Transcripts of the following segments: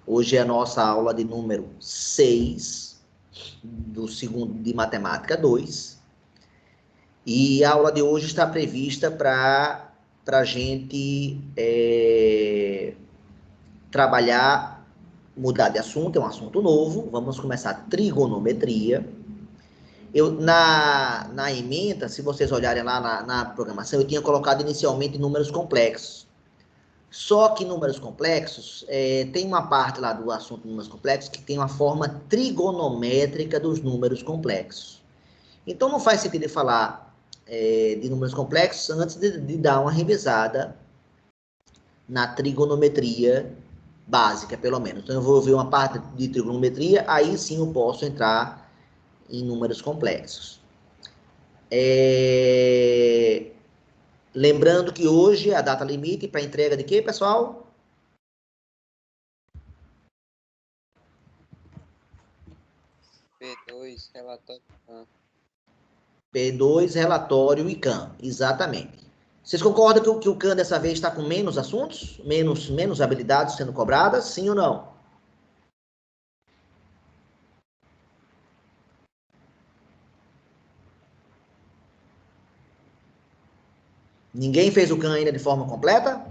Hoje é a nossa aula de número 6, do segundo de Matemática 2. E a aula de hoje está prevista para a gente trabalhar, mudar de assunto, é um assunto novo. Vamos começar trigonometria. Na ementa, se vocês olharem lá na programação, eu tinha colocado inicialmente números complexos. Só que números complexos, tem uma parte lá do assunto de números complexos que tem uma forma trigonométrica dos números complexos. Então, não faz sentido falar de números complexos antes de dar uma revisada na trigonometria básica, pelo menos. Então, eu vou ver uma parte de trigonometria, aí sim eu posso entrar em números complexos. Lembrando que hoje é a data limite para entrega de quê, pessoal? P2, relatório ICAM. P2, relatório ICAM, exatamente. Vocês concordam que o CAM dessa vez está com menos assuntos? Menos habilidades sendo cobradas? Sim ou não? Ninguém fez o CAM ainda de forma completa?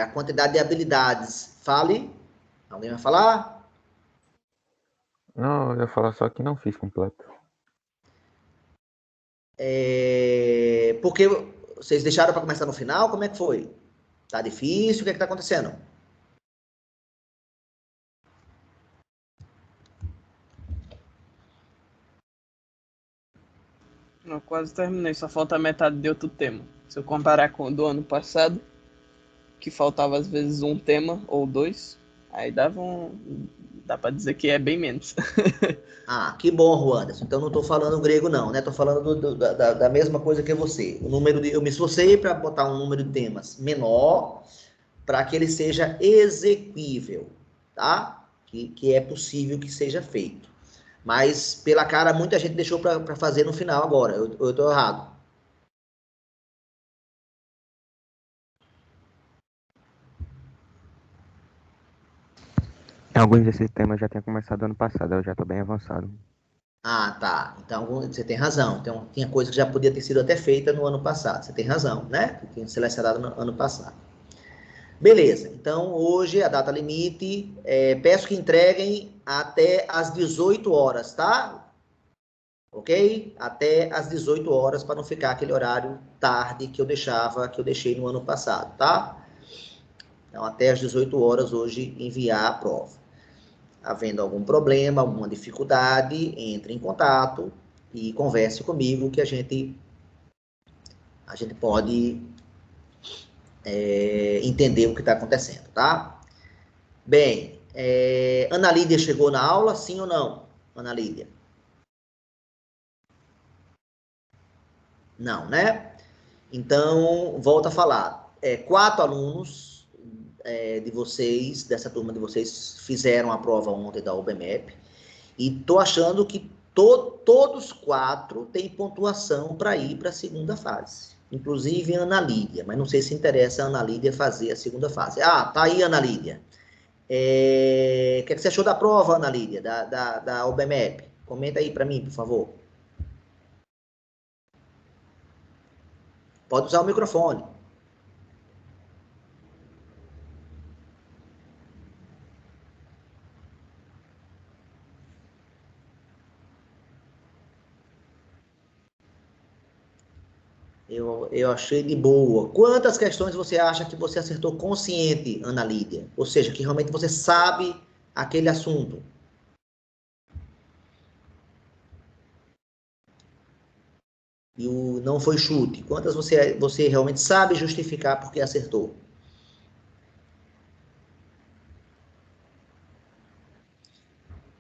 A quantidade de habilidades. Fale. Alguém vai falar? Não, eu ia falar só que não fiz completo. Porque vocês deixaram para começar no final? Como é que foi? Tá difícil? O que é que tá acontecendo? Eu quase terminei, só falta a metade de outro tema. Se eu comparar com o do ano passado, que faltava às vezes um tema ou dois, aí dá pra dizer que é bem menos. Ah, que bom, Ruanderson. Então não estou falando grego não, né? Estou falando da mesma coisa que você. Eu me esforcei para botar um número de temas menor, para que ele seja exequível, tá? Que é possível que seja feito. Mas, pela cara, muita gente deixou para fazer no final agora. Eu estou errado. Alguns desses temas já tinha começado ano passado, eu já estou bem avançado. Ah, tá. Então, você tem razão. Então, tinha coisa que já podia ter sido até feita no ano passado. Você tem razão, né? Que tinha selecionado no ano passado. Beleza. Então, hoje, a data limite, peço que entreguem até às 18 horas, tá? Ok? Até às 18 horas, para não ficar aquele horário tarde que eu deixei no ano passado, tá? Então, até às 18 horas hoje, enviar a prova. Havendo algum problema, alguma dificuldade, entre em contato e converse comigo que a gente pode entender o que está acontecendo, tá? Bem, Ana Lídia chegou na aula, sim ou não? Ana Lídia? Não, né? Então, volto a falar. 4 alunos de vocês, dessa turma de vocês, fizeram a prova ontem da UBMEP. E tô achando que todos 4 têm pontuação para ir para a segunda fase. Inclusive a Ana Lídia, mas não sei se interessa a Ana Lídia fazer a segunda fase. Ah, tá aí, Ana Lídia. O que você achou da prova, Ana Lídia, da UBMEP? Comenta aí para mim, por favor. Pode usar o microfone. Eu achei de boa. Quantas questões você acha que você acertou consciente, Ana Lídia? Ou seja, que realmente você sabe aquele assunto. E o não foi chute. Quantas você realmente sabe justificar porque acertou?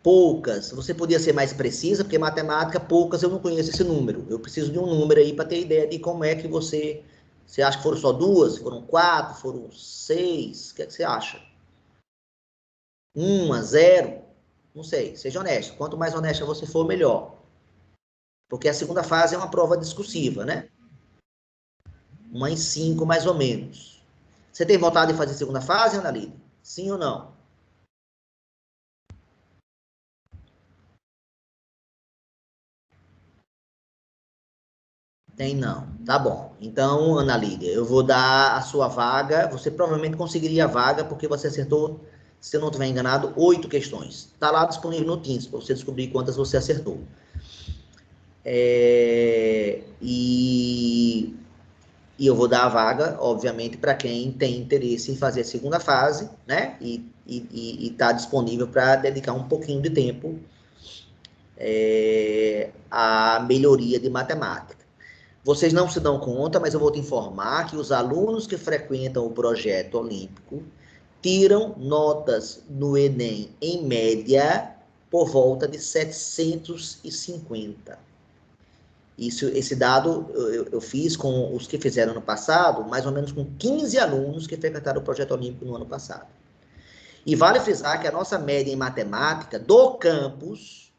Poucas. Você podia ser mais precisa, porque matemática, poucas eu não conheço esse número. Eu preciso de um número aí para ter ideia de como é que você acha que foram só 2, foram 4, foram 6? O que é que você acha? 1, 0? Não sei. Seja honesto. Quanto mais honesta você for, melhor. Porque a segunda fase é uma prova discursiva, né? Uma em 5, mais ou menos. Você tem vontade de fazer segunda fase, Ana Lídia? Sim ou não? Tem não. Tá bom. Então, Ana Lídia, eu vou dar a sua vaga. Você provavelmente conseguiria a vaga porque você acertou, se eu não estiver enganado, 8 questões. Está lá disponível no Teams para você descobrir quantas você acertou. E eu vou dar a vaga, obviamente, para quem tem interesse em fazer a segunda fase, né? E está disponível para dedicar um pouquinho de tempo à melhoria de matemática. Vocês não se dão conta, mas eu vou te informar que os alunos que frequentam o projeto olímpico tiram notas no Enem, em média, por volta de 750. Esse dado eu fiz com os que fizeram no passado, mais ou menos com 15 alunos que frequentaram o projeto olímpico no ano passado. E vale frisar que a nossa média em matemática do campus,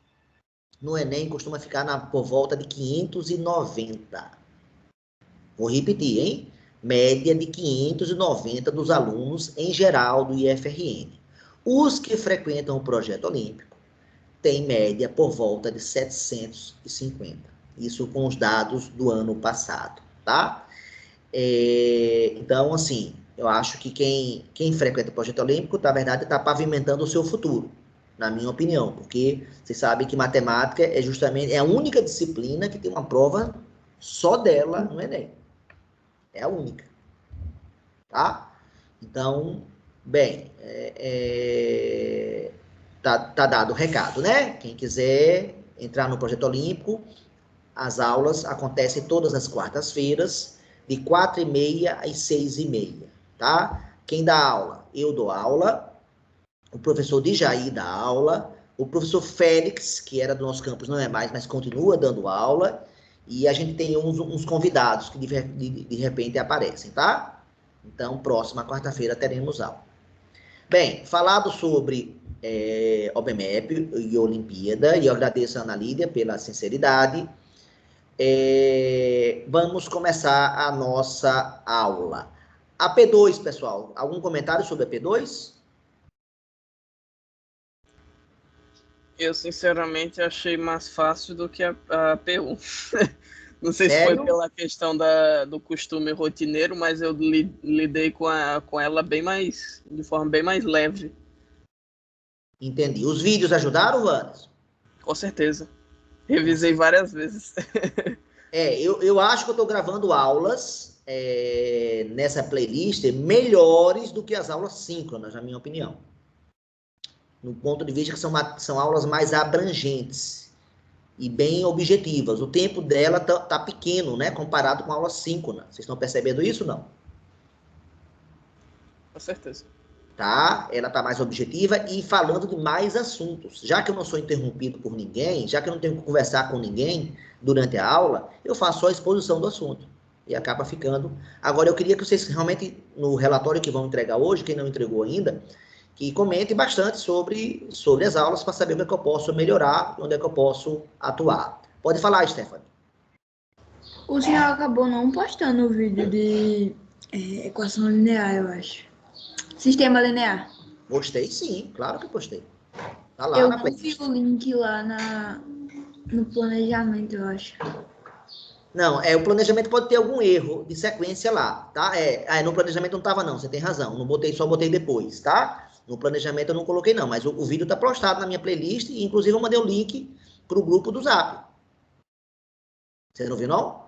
no Enem, costuma ficar por volta de 590. Vou repetir, hein? Média de 590 dos alunos em geral do IFRN. Os que frequentam o projeto olímpico têm média por volta de 750. Isso com os dados do ano passado, tá? Então, assim, eu acho que quem frequenta o projeto olímpico, na verdade, está pavimentando o seu futuro, na minha opinião, porque vocês sabem que matemática é justamente a única disciplina que tem uma prova só dela no Enem. É a única, tá? Então, bem, tá dado o recado, né? Quem quiser entrar no projeto olímpico, as aulas acontecem todas as quartas-feiras, de 4h30 às 6h30, tá? Quem dá aula? Eu dou aula, o professor Djaí dá aula, o professor Félix, que era do nosso campus, não é mais, mas continua dando aula, e a gente tem uns convidados que de repente aparecem, tá? Então, próxima quarta-feira teremos aula. Bem, falado sobre OBMEP e Olimpíada, e eu agradeço a Ana Lídia pela sinceridade. Vamos começar a nossa aula. A P2, pessoal, algum comentário sobre a P2? Eu, sinceramente, achei mais fácil do que a P1. Não sei se Sério? foi pela questão do costume rotineiro, mas eu lidei com ela de forma bem mais leve. Entendi. Os vídeos ajudaram, Vanes? Com certeza. Revisei várias vezes. Eu acho que eu estou gravando aulas nessa playlist melhores do que as aulas síncronas, na minha opinião. No ponto de vista que são aulas mais abrangentes e bem objetivas. O tempo dela tá pequeno, né? Comparado com a aula síncrona. Vocês estão percebendo isso, não? Com certeza. Tá? Ela tá mais objetiva e falando de mais assuntos. Já que eu não sou interrompido por ninguém, já que eu não tenho que conversar com ninguém durante a aula, eu faço só a exposição do assunto. E acaba ficando. Agora, eu queria que vocês realmente, no relatório que vão entregar hoje, quem não entregou ainda, que comente bastante sobre as aulas para saber onde é que eu posso melhorar, onde é que eu posso atuar. Pode falar, Stephanie. O senhor acabou não postando o vídeo de equação linear, eu acho. Sistema linear. Postei sim, claro que postei. Tá lá Eu na não playlist. vi o link lá no planejamento, eu acho. Não, o planejamento pode ter algum erro de sequência lá, tá? No planejamento não estava não, você tem razão. Não botei, só botei depois, tá? No planejamento eu não coloquei não, mas o vídeo tá postado na minha playlist e inclusive eu mandei o link pro grupo do Zap. Você não viu não?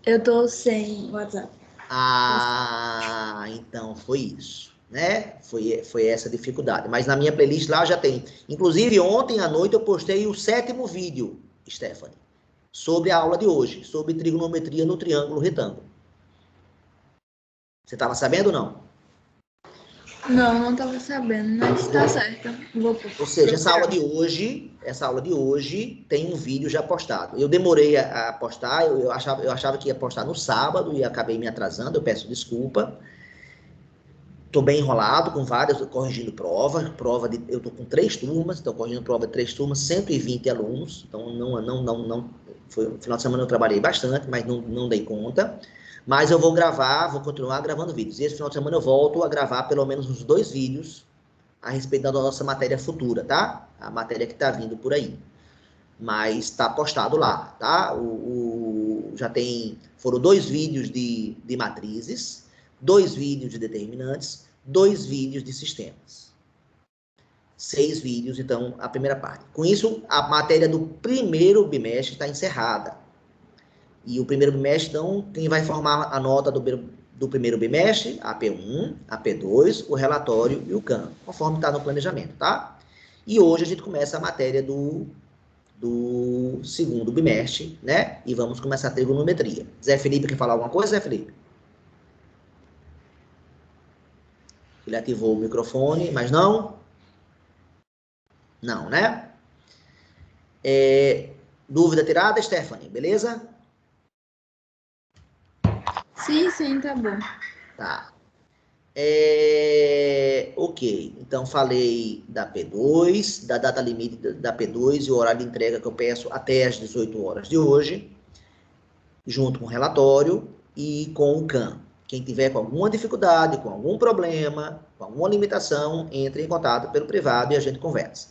Eu tô sem WhatsApp. Ah, então foi isso, né? Foi essa dificuldade. Mas na minha playlist lá já tem. Inclusive ontem à noite eu postei o 7º vídeo, Stephanie, sobre a aula de hoje, sobre trigonometria no triângulo retângulo. Você estava sabendo ou não? Não tava sabendo, mas tá certo. Ou seja, essa aula de hoje tem um vídeo já postado. Eu demorei a postar, eu achava que ia postar no sábado e acabei me atrasando, eu peço desculpa. Estou bem enrolado com várias, corrigindo eu estou com 3 turmas, estou corrigindo prova de 3 turmas, 120 alunos, então no final de semana eu trabalhei bastante, mas não dei conta, mas eu vou continuar gravando vídeos, e esse final de semana eu volto a gravar pelo menos uns 2 vídeos a respeito da nossa matéria futura, tá? A matéria que está vindo por aí, mas está postado lá, tá? Foram 2 vídeos de matrizes, 2 vídeos de determinantes, 2 vídeos de sistemas. 6 vídeos, então, a primeira parte. Com isso, a matéria do primeiro bimestre está encerrada. E o primeiro bimestre, então, quem vai formar a nota do primeiro bimestre? A P1, a P2, o relatório e o CAM, conforme está no planejamento, tá? E hoje a gente começa a matéria do segundo bimestre, né? E vamos começar a trigonometria. Zé Felipe quer falar alguma coisa, Zé Felipe? Ele ativou o microfone, mas não? Não, né? Dúvida tirada, Stephanie, beleza? Sim, tá bom. Tá. Ok, então falei da P2, da data limite da P2 e o horário de entrega que eu peço até às 18 horas de hoje, junto com o relatório e com o CAM. Quem tiver com alguma dificuldade, com algum problema, com alguma limitação, entre em contato pelo privado e a gente conversa.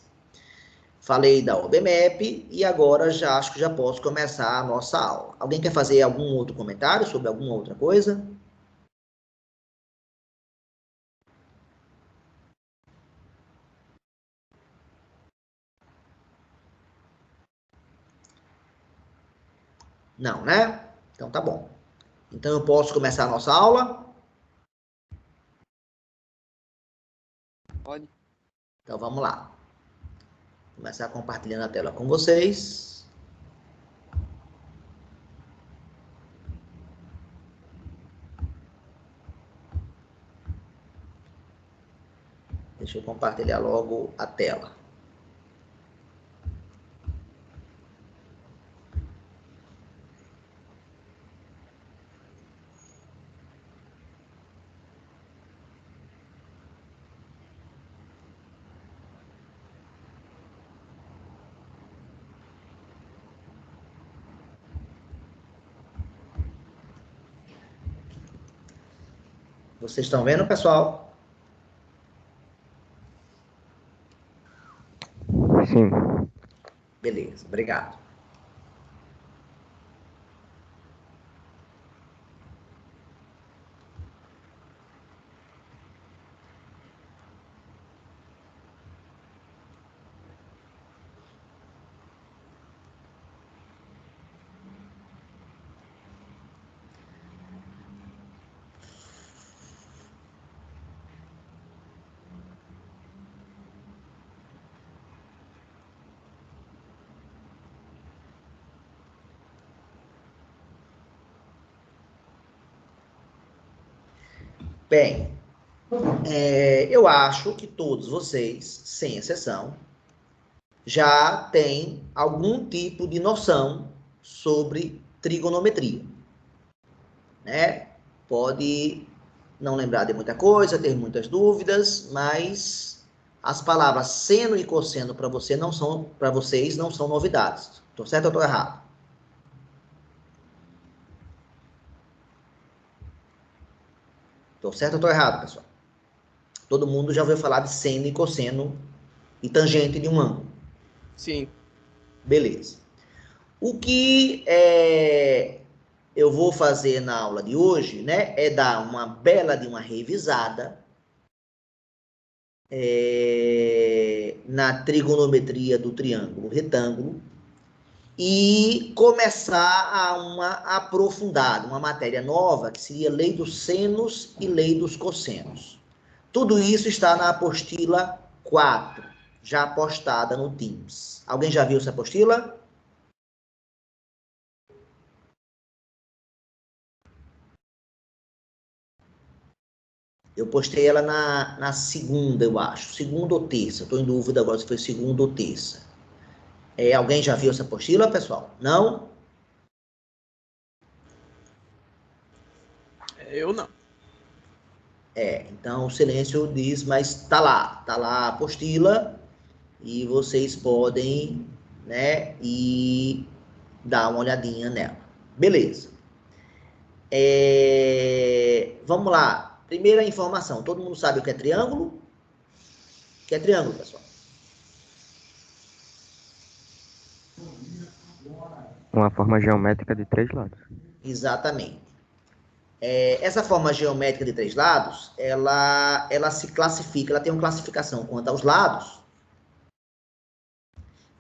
Falei da OBMAP e agora acho que já posso começar a nossa aula. Alguém quer fazer algum outro comentário sobre alguma outra coisa? Não, né? Então tá bom. Então eu posso começar a nossa aula? Pode. Então vamos lá. Começar compartilhando a tela com vocês. Deixa eu compartilhar logo a tela. Vocês estão vendo, pessoal? Sim. Beleza, obrigado. Bem, eu acho que todos vocês, sem exceção, já têm algum tipo de noção sobre trigonometria, né? Pode não lembrar de muita coisa, ter muitas dúvidas, mas as palavras seno e cosseno para vocês não são novidades. Estou certo ou estou errado? Estou certo ou estou errado, pessoal? Todo mundo já ouviu falar de seno e cosseno e tangente de um ângulo. Sim. Beleza. O que eu vou fazer na aula de hoje, né, é dar uma bela de uma revisada na trigonometria do triângulo retângulo e começar uma aprofundada, uma matéria nova, que seria lei dos senos e lei dos cossenos. Tudo isso está na apostila 4, já postada no Teams. Alguém já viu essa apostila? Eu postei ela na segunda, eu acho. Segunda ou terça. Estou em dúvida agora se foi segunda ou terça. Alguém já viu essa apostila, pessoal? Não? Eu não. Então o silêncio diz, mas tá lá a apostila e vocês podem, né, ir dar uma olhadinha nela. Beleza. Vamos lá. Primeira informação. Todo mundo sabe o que é triângulo? O que é triângulo, pessoal? Uma forma geométrica de 3 lados. Exatamente. Essa forma geométrica de 3 lados, ela se classifica, ela tem uma classificação quanto aos lados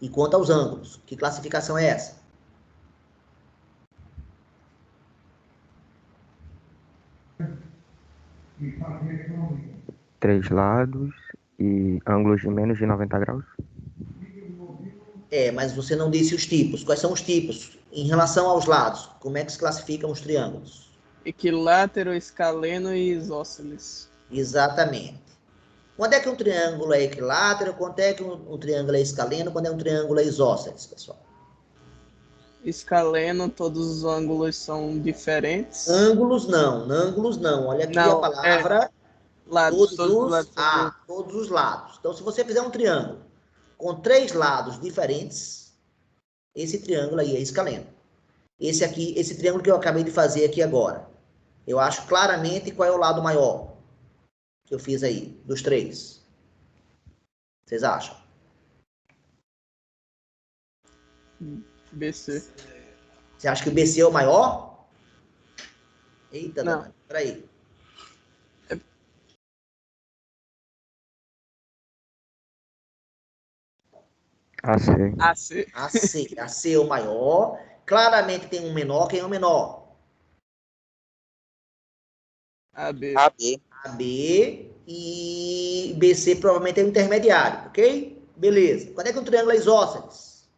e quanto aos ângulos. Que classificação é essa? Três lados e ângulos de menos de 90 graus. Mas você não disse os tipos. Quais são os tipos? Em relação aos lados, como é que se classificam os triângulos? Equilátero, escaleno e isósceles. Exatamente. Quando é que um triângulo é equilátero? Quando é que um triângulo é escaleno? Quando é um triângulo é isósceles, pessoal? Escaleno, todos os ângulos são diferentes. Ângulos não. Olha aqui Não, a palavra lados, todos os lados. Então, se você fizer um triângulo com 3 lados diferentes, esse triângulo aí é escaleno. Esse triângulo que eu acabei de fazer aqui agora, eu acho claramente qual é o lado maior que eu fiz aí, dos 3. Vocês acham? BC. Você acha que o BC é o maior? Eita, não. Peraí. AC é o maior. Claramente tem um menor. Quem é o menor? AB. E BC provavelmente é o intermediário, ok? Beleza. Quando é que um triângulo é isósceles?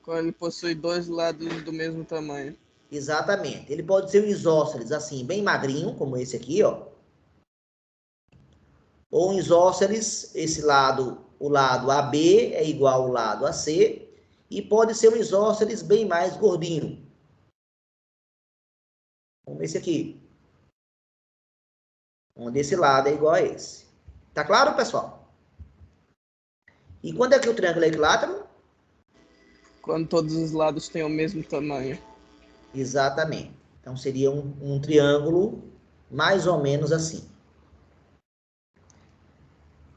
Quando ele possui 2 lados do mesmo tamanho. Exatamente. Ele pode ser um isósceles assim, bem magrinho, como esse aqui, ó. Ou um isósceles, o lado AB é igual ao lado AC, e pode ser um isósceles bem mais gordinho. Como esse aqui. Onde esse lado é igual a esse. Tá claro, pessoal? E quando é que o triângulo é equilátero? Quando todos os lados têm o mesmo tamanho. Exatamente. Então seria um triângulo mais ou menos assim.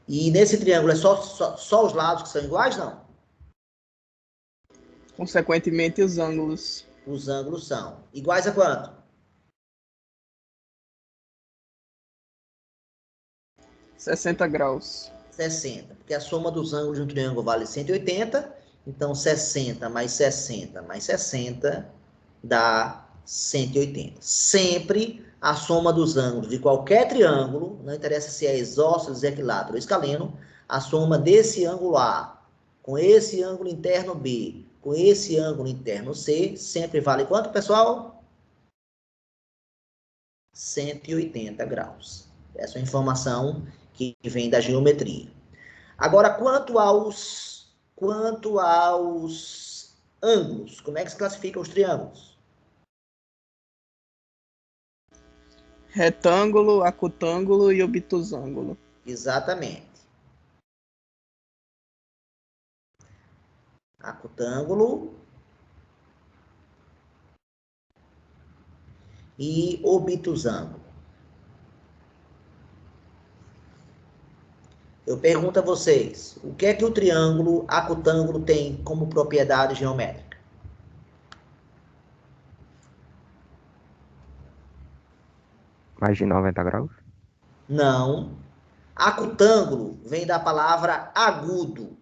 E nesse triângulo é só os lados que são iguais, não? Consequentemente, os ângulos. Os ângulos são iguais a quanto? 60 graus. 60, porque a soma dos ângulos de um triângulo vale 180, então 60 mais 60 mais 60 dá 180. Sempre a soma dos ângulos de qualquer triângulo, não interessa se é isósceles, equilátero ou escaleno, a soma desse ângulo A com esse ângulo interno B, com esse ângulo interno C, sempre vale quanto, pessoal? 180 graus. Essa é a informação que vem da geometria. Agora, quanto aos ângulos, como é que se classificam os triângulos? Retângulo, acutângulo e obtusângulo. Exatamente. Acutângulo e obtusângulo. Eu pergunto a vocês, o que é que o triângulo acutângulo tem como propriedade geométrica? Mais de 90 graus? Não. Acutângulo vem da palavra agudo.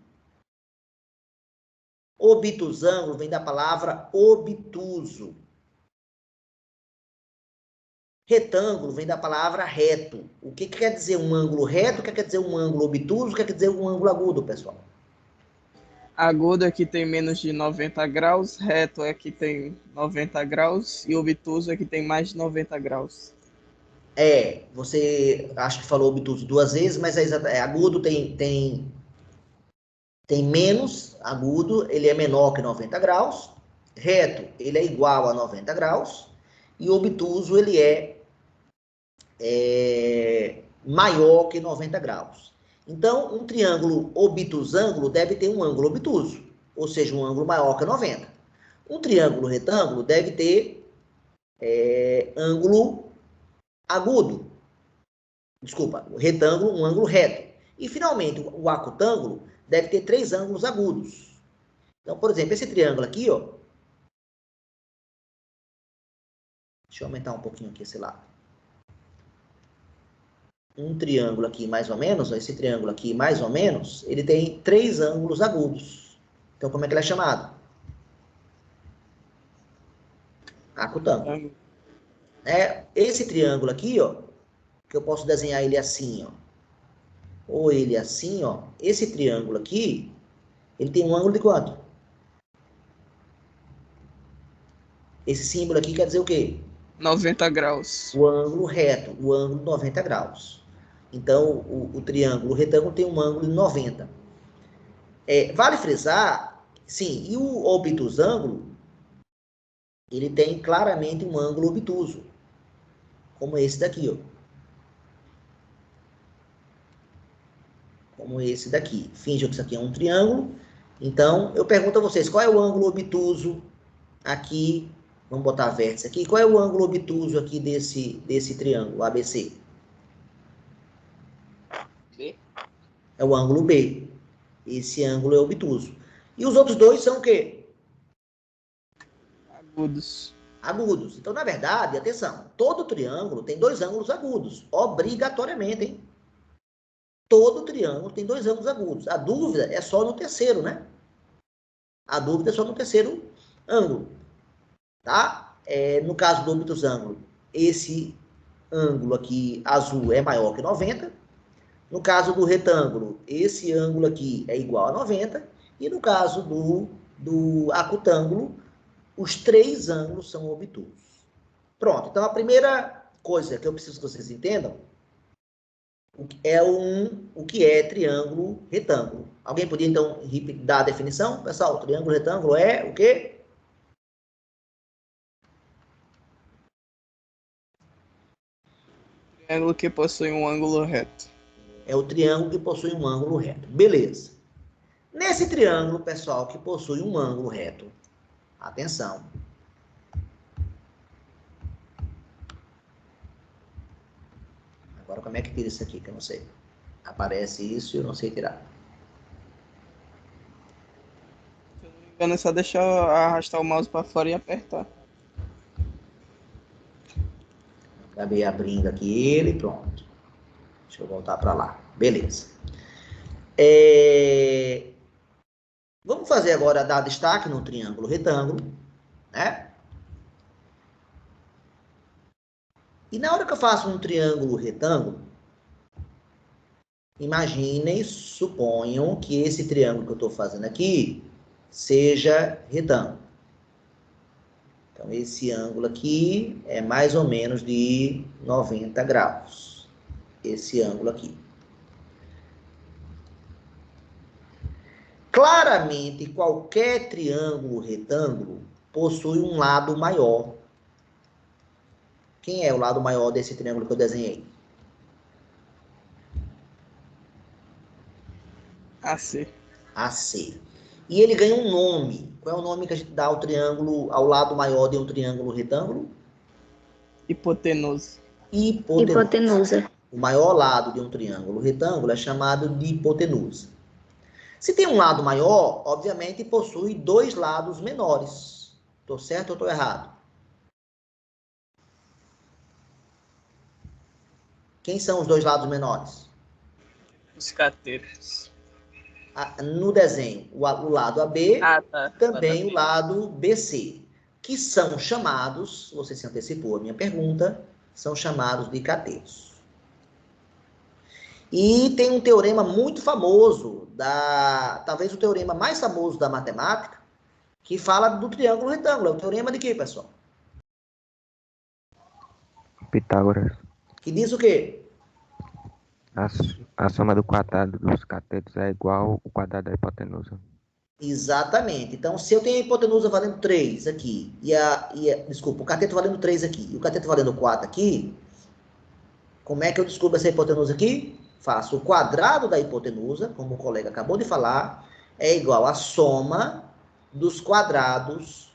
Obtusângulo vem da palavra obtuso. Retângulo vem da palavra reto. O que quer dizer um ângulo reto? O que quer dizer um ângulo obtuso? O que quer dizer um ângulo agudo, pessoal? Agudo é que tem menos de 90 graus, reto é que tem 90 graus e obtuso é que tem mais de 90 graus. Você acho que falou obtuso 2 vezes, mas agudo tem menos, agudo, ele é menor que 90 graus, reto, ele é igual a 90 graus, e obtuso, ele é maior que 90 graus. Então, um triângulo obtusângulo deve ter um ângulo obtuso, ou seja, um ângulo maior que 90. Um triângulo retângulo deve ter ângulo agudo. Desculpa, retângulo, um ângulo reto. E, finalmente, o acutângulo deve ter 3 ângulos agudos. Então, por exemplo, esse triângulo aqui, ó. Deixa eu aumentar um pouquinho aqui esse lado. Um triângulo aqui, mais ou menos, ó, esse triângulo aqui, mais ou menos, ele tem 3 ângulos agudos. Então, como é que ele é chamado? Acutângulo. Esse triângulo aqui, ó, que eu posso desenhar ele assim, ó, ou ele assim, ó, esse triângulo aqui, ele tem um ângulo de quanto? Esse símbolo aqui quer dizer o quê? 90 graus. O ângulo reto, o ângulo de 90 graus. Então, o triângulo retângulo tem um ângulo de 90. Vale frisar, sim, e o obtusângulo, ele tem claramente um ângulo obtuso, como esse daqui, ó. Como esse daqui. Finge que isso aqui é um triângulo. Então, eu pergunto a vocês, qual é o ângulo obtuso aqui? Vamos botar vértice aqui. Qual é o ângulo obtuso aqui desse triângulo ABC? B. É o ângulo B. Esse ângulo é obtuso. E os outros dois são o quê? Agudos. Agudos. Então, na verdade, atenção, todo triângulo tem 2 ângulos agudos, obrigatoriamente, hein? Todo triângulo tem 2 ângulos agudos. A dúvida é só no terceiro, né? A dúvida é só no terceiro ângulo, tá? No caso do obtusângulo, esse ângulo aqui azul é maior que 90. No caso do retângulo, esse ângulo aqui é igual a 90. E no caso do acutângulo, os 3 ângulos são obtusos. Pronto. Então, a primeira coisa que eu preciso que vocês entendam o que é triângulo retângulo. Alguém podia, então, dar a definição? Pessoal, triângulo retângulo é o quê? Triângulo que possui um ângulo reto. É o triângulo que possui um ângulo reto. Beleza. Nesse triângulo, pessoal, que possui um ângulo reto, atenção. Agora, como é que tira isso aqui, que eu não sei. Aparece isso e eu não sei tirar. Se eu não me engano, é só deixar arrastar o mouse para fora e apertar. Acabei abrindo aqui ele, pronto. Deixa eu voltar para lá. Beleza. Vamos fazer agora, dar destaque no triângulo retângulo, né? E na hora que eu faço um triângulo retângulo, imaginem, suponham que esse triângulo que eu estou fazendo aqui seja retângulo. Então, esse ângulo aqui é mais ou menos de 90 graus. Esse ângulo aqui. Claramente, qualquer triângulo retângulo possui um lado maior. Quem é o lado maior desse triângulo que eu desenhei? AC. AC. E ele ganha um nome. Qual é o nome que a gente dá ao triângulo, ao lado maior de um triângulo retângulo? Hipotenusa. Hipotenusa. O maior lado de um triângulo retângulo é chamado de hipotenusa. Se tem um lado maior, obviamente possui 2 lados menores. Estou certo ou estou errado? Quem são os 2 lados menores? Os catetos. No desenho, o lado AB, Tá. também o lado BC, que são chamados, você se antecipou a minha pergunta, são chamados de catetos. E tem um teorema muito famoso, talvez o teorema mais famoso da matemática, que fala do triângulo retângulo. É o teorema de quê, pessoal? Pitágoras. Que diz o quê? A soma do quadrado dos catetos é igual ao quadrado da hipotenusa. Exatamente. Então, se eu tenho a hipotenusa valendo 3 aqui, desculpa, o cateto valendo 3 aqui, e o cateto valendo 4 aqui, Como é que eu descubro essa hipotenusa aqui? Faço o quadrado da hipotenusa, como o colega acabou de falar, é igual à soma dos quadrados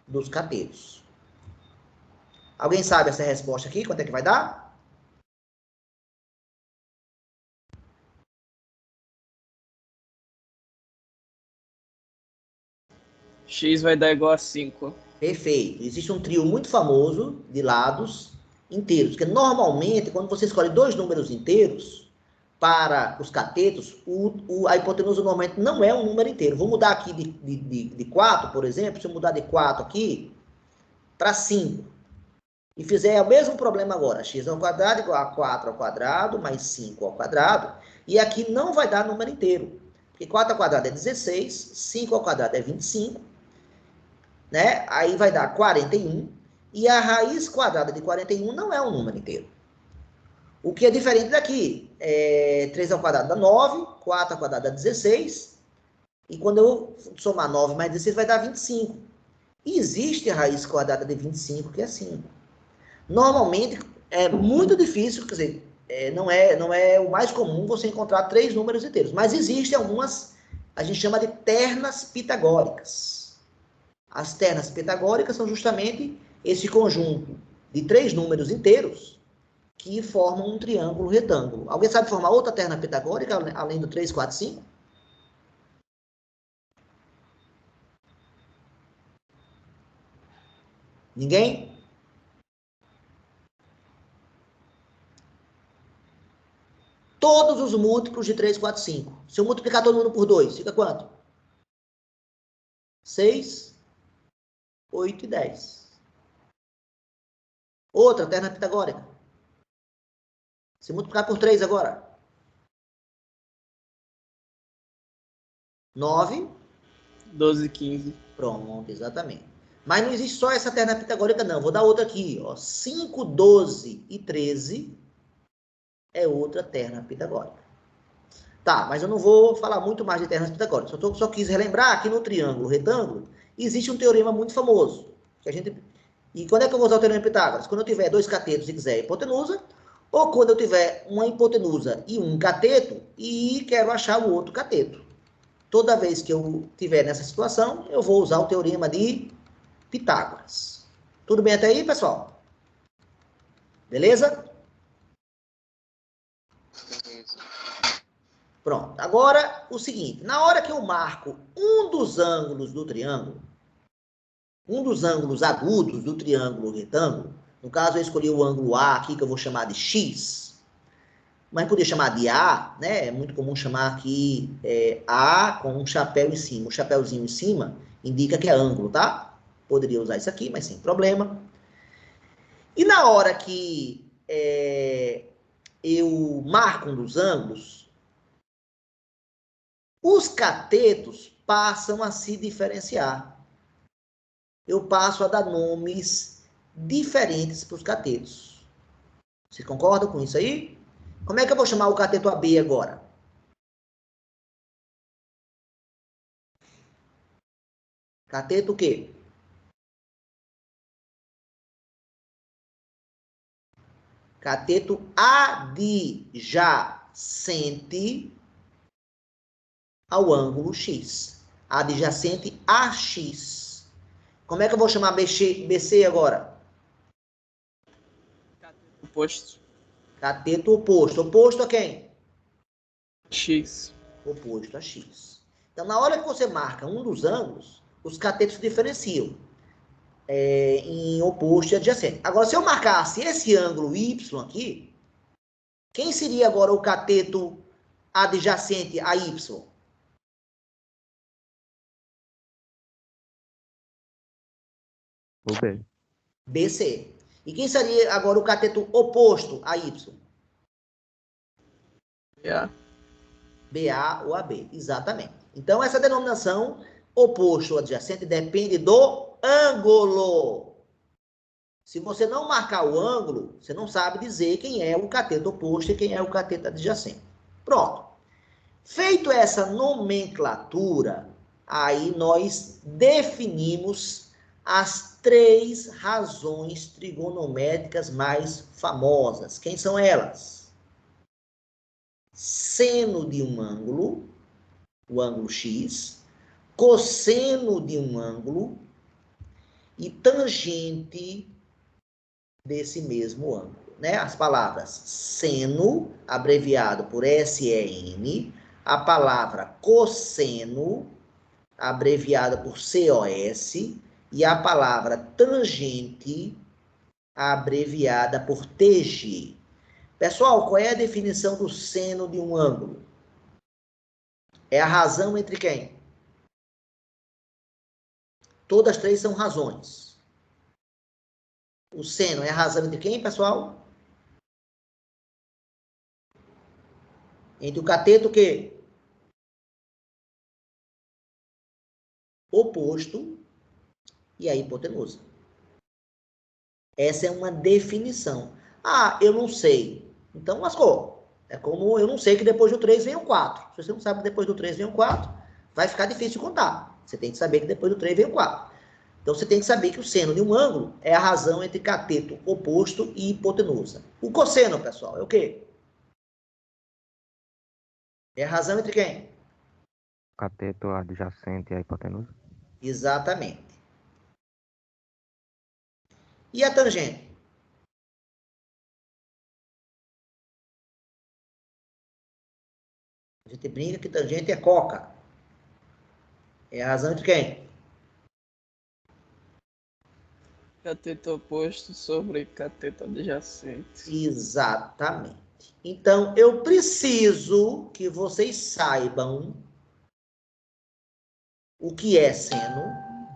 dos catetos. Alguém sabe essa resposta aqui? Quanto é que vai dar? X vai dar igual a 5. Perfeito. Existe um trio muito famoso de lados inteiros, porque normalmente, quando você escolhe dois números inteiros para os catetos, a hipotenusa normalmente não é um número inteiro. Vou mudar aqui de 4, por exemplo, se eu mudar de 4 aqui para 5, e fizer o mesmo problema agora, x ao quadrado igual a 4 ao quadrado, mais 5 ao quadrado, e aqui não vai dar número inteiro, porque 4 ao quadrado é 16, 5 ao quadrado é 25, né? Aí vai dar 41, e a raiz quadrada de 41 não é um número inteiro. O que é diferente daqui, 3 ao quadrado dá 9, 4 ao quadrado dá 16, e quando eu somar 9 mais 16 vai dar 25. E existe a raiz quadrada de 25, que é 5. Normalmente, é muito difícil, quer dizer, não é o mais comum você encontrar 3 números inteiros, mas existem algumas, a gente chama de ternas pitagóricas. As ternas pitagóricas são justamente esse conjunto de 3 números inteiros que formam um triângulo retângulo. Alguém sabe formar outra terna pitagórica, além do 3, 4, 5? Ninguém? Todos os múltiplos de 3, 4, 5. Se eu multiplicar todo mundo por 2, fica quanto? 6, 8 e 10. Outra terna pitagórica. Se multiplicar por 3 agora. 9. 12 e 15. Pronto, exatamente. Mas não existe só essa terna pitagórica, não. Vou dar outra aqui. Ó. 5, 12 e 13 é outra terna pitagórica. Tá, mas eu não vou falar muito mais de ternas pitagóricas. Só quis relembrar que no triângulo retângulo existe um teorema muito famoso. Que a gente... E quando é que eu vou usar o teorema de Pitágoras? Quando eu tiver 2 catetos e quiser hipotenusa, ou quando eu tiver uma hipotenusa e um cateto e quero achar o outro cateto. Toda vez que eu tiver nessa situação, eu vou usar o teorema de Pitágoras. Tudo bem até aí, pessoal? Beleza? Pronto. Agora, o seguinte. Na hora que eu marco um dos ângulos do triângulo, um dos ângulos agudos do triângulo retângulo, no caso eu escolhi o ângulo A aqui, que eu vou chamar de X, mas podia chamar de A, né? É muito comum chamar aqui A com um chapéu em cima. O chapéuzinho em cima indica que é ângulo, tá? Poderia usar isso aqui, mas sem problema. E na hora que eu marco um dos ângulos, os catetos passam a se diferenciar. Eu passo a dar nomes diferentes para os catetos. Vocês concordam com isso aí? Como é que eu vou chamar o cateto AB agora? Cateto o quê? Cateto adjacente ao ângulo X. Adjacente a X. Como é que eu vou chamar BC agora? Cateto oposto. Cateto oposto. Oposto a quem? X. Oposto a X. Então, na hora que você marca um dos ângulos, os catetos se diferenciam em oposto e adjacente. Agora, se eu marcasse esse ângulo Y aqui, quem seria agora o cateto adjacente a Y? O B. BC. E quem seria agora o cateto oposto a Y? Yeah. BA ou AB, exatamente. Então, essa denominação oposto ou adjacente depende do ângulo. Se você não marcar o ângulo, você não sabe dizer quem é o cateto oposto e quem é o cateto adjacente. Pronto. Feito essa nomenclatura, aí nós definimos as 3 razões trigonométricas mais famosas. Quem são elas? Seno de um ângulo, o ângulo X, cosseno de um ângulo e tangente desse mesmo ângulo, né? As palavras seno, abreviado por SEN, a palavra cosseno, abreviada por COS, e a palavra tangente, abreviada por TG. Pessoal, qual é a definição do seno de um ângulo? É a razão entre quem? Todas 3 são razões. O seno é a razão entre quem, pessoal? Entre o cateto o quê? Oposto e a hipotenusa. Essa é uma definição. Ah, eu não sei. Então lascou. É como eu não sei que depois do 3 vem o 4. Se você não sabe que depois do 3 vem o 4, vai ficar difícil de contar. Você tem que saber que depois do 3 vem o 4. Então você tem que saber que o seno de um ângulo é a razão entre cateto oposto e hipotenusa. O cosseno, pessoal, é o quê? É a razão entre quem? Cateto adjacente à hipotenusa. Exatamente. E a tangente? A gente brinca que tangente é coca. É a razão entre quem? Cateto oposto sobre cateto adjacente. Exatamente. Então, eu preciso que vocês saibam o que é seno,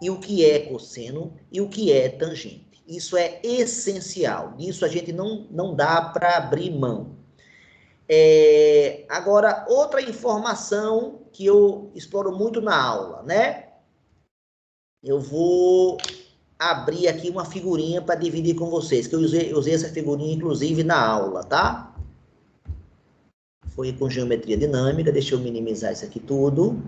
e o que é cosseno, e o que é tangente. Isso é essencial. Disso a gente não dá para abrir mão. Agora, outra informação que eu exploro muito na aula, né? Eu vou abrir aqui uma figurinha para dividir com vocês, que eu usei essa figurinha, inclusive, na aula, tá? Foi com geometria dinâmica, deixa eu minimizar isso aqui tudo.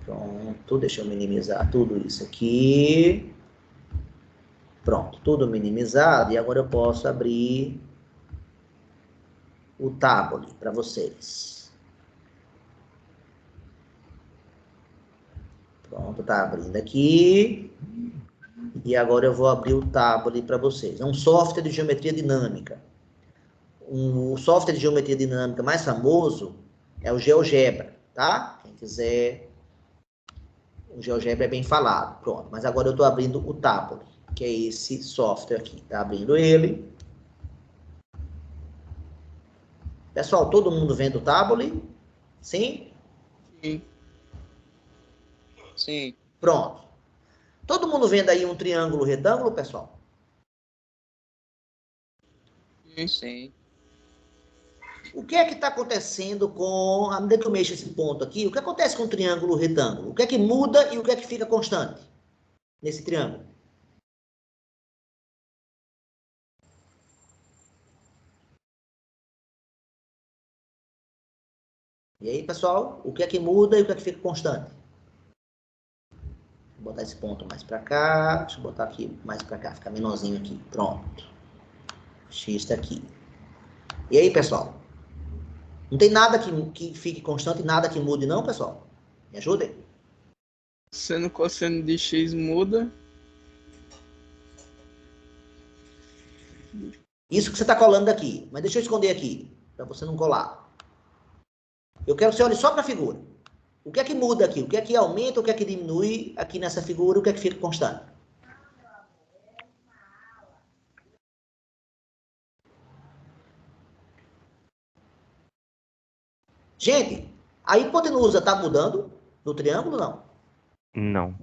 Pronto, deixa eu minimizar tudo isso aqui. Pronto, tudo minimizado, e agora eu posso abrir o tablet para vocês. Pronto, tá abrindo aqui. E agora eu vou abrir o tablet para vocês. É um software de geometria dinâmica. O software de geometria dinâmica mais famoso é o GeoGebra, tá? Quem quiser, o GeoGebra é bem falado. Pronto, mas agora eu estou abrindo o tablet, que é esse software aqui. Tá abrindo ele. Pessoal, todo mundo vendo o tablet? Sim? Sim. Sim. Pronto. Todo mundo vendo aí um triângulo retângulo, pessoal? Sim. O que é que está acontecendo com... À medida que eu mexo esse ponto aqui, o que acontece com o triângulo retângulo? O que é que muda e o que é que fica constante nesse triângulo? E aí, pessoal, o que é que muda e o que é que fica constante? Vou botar esse ponto mais para cá. Deixa eu botar aqui mais para cá, ficar menorzinho aqui. Pronto. X está aqui. E aí, pessoal? Não tem nada que fique constante e nada que mude, não, pessoal? Me ajudem? Seno cosseno de x muda. Isso que você está colando aqui. Mas deixa eu esconder aqui, para você não colar. Eu quero que você olhe só para a figura. O que é que muda aqui? O que é que aumenta? O que é que diminui aqui nessa figura? O que é que fica constante? Gente, a hipotenusa está mudando no triângulo, não? Não.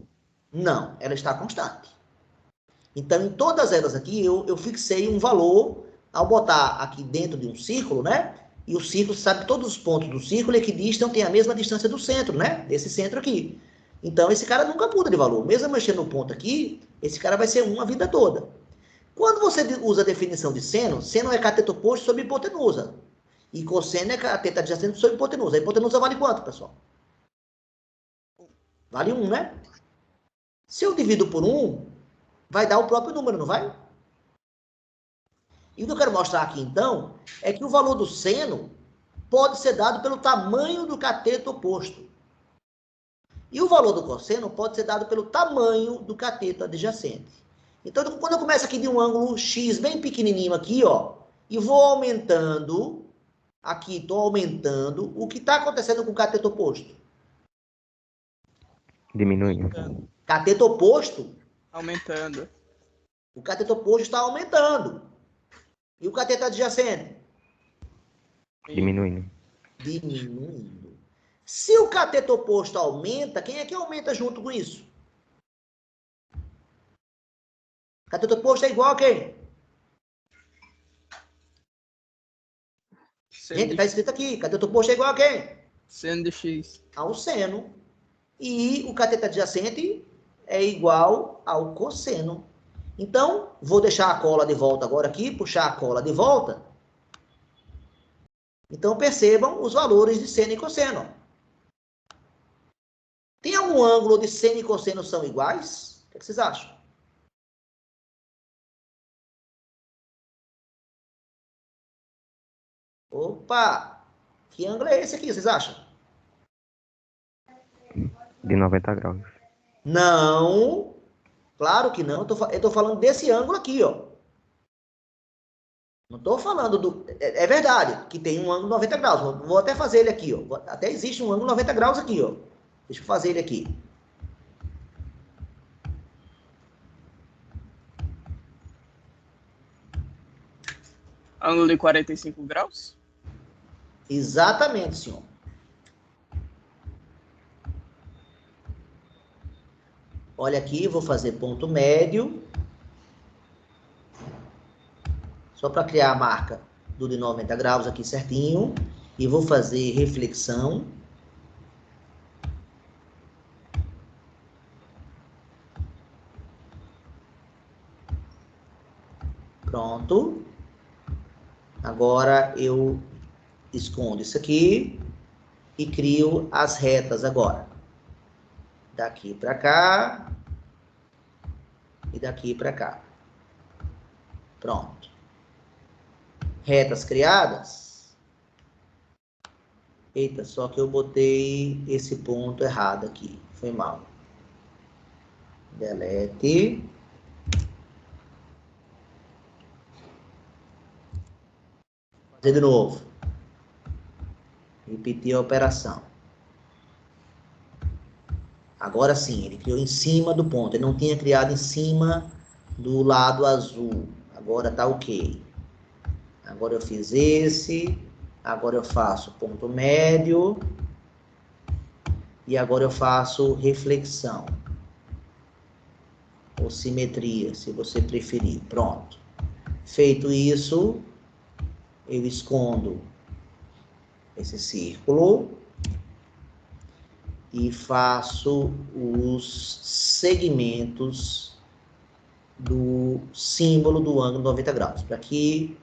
Não, ela está constante. Então, em todas elas aqui, eu fixei um valor ao botar aqui dentro de um círculo, né? E o círculo, sabe, todos os pontos do círculo equidistam têm a mesma distância do centro, né? Desse centro aqui. Então, esse cara nunca muda de valor. Mesmo mexendo no ponto aqui, esse cara vai ser 1 a vida toda. Quando você usa a definição de seno, seno é cateto oposto sobre hipotenusa. E cosseno é cateto adjacente sobre hipotenusa. A hipotenusa vale quanto, pessoal? Vale 1, né? Se eu divido por 1, vai dar o próprio número, não vai? E o que eu quero mostrar aqui, então, é que o valor do seno pode ser dado pelo tamanho do cateto oposto. E o valor do cosseno pode ser dado pelo tamanho do cateto adjacente. Então, quando eu começo aqui de um ângulo X bem pequenininho aqui, ó, e vou aumentando, aqui estou aumentando, o que está acontecendo com o cateto oposto? Diminuindo. Cateto oposto, Aumentando. o cateto oposto está aumentando. E o cateto adjacente? Diminuindo. Diminuindo. Se o cateto oposto aumenta, quem é que aumenta junto com isso? Cateto oposto é igual a quem? Gente, está escrito aqui. Cateto oposto é igual a quem? Seno de X. Ao seno. E o cateto adjacente é igual ao cosseno. Então, vou deixar a cola de volta agora aqui, puxar a cola de volta. Então, percebam os valores de seno e cosseno. Tem algum ângulo onde seno e cosseno são iguais? O que vocês acham? Opa! Que ângulo é esse aqui, vocês acham? De 90 graus. Não. Claro que não. Eu estou falando desse ângulo aqui, ó. Não estou falando do... É verdade que tem um ângulo 90 graus. Vou até fazer ele aqui, ó. Até existe um ângulo 90 graus aqui, ó. Deixa eu fazer ele aqui. Ângulo de 45 graus? Exatamente, senhor. Olha aqui, vou fazer ponto médio. Só para criar a marca do de 90 graus aqui certinho. E vou fazer reflexão. Pronto. Agora eu escondo isso aqui e crio as retas agora. Daqui para cá e daqui para cá. Pronto. Retas criadas. Eita, só que eu botei esse ponto errado aqui. Foi mal. Delete. Fazer de novo. Repetir a operação. Agora sim, ele criou em cima do ponto. Ele não tinha criado em cima do lado azul. Agora tá ok. Agora eu fiz esse. Agora eu faço ponto médio. E agora eu faço reflexão. Ou simetria, se você preferir. Pronto. Feito isso, eu escondo esse círculo e faço os segmentos do símbolo do ângulo 90 graus. Para aqui.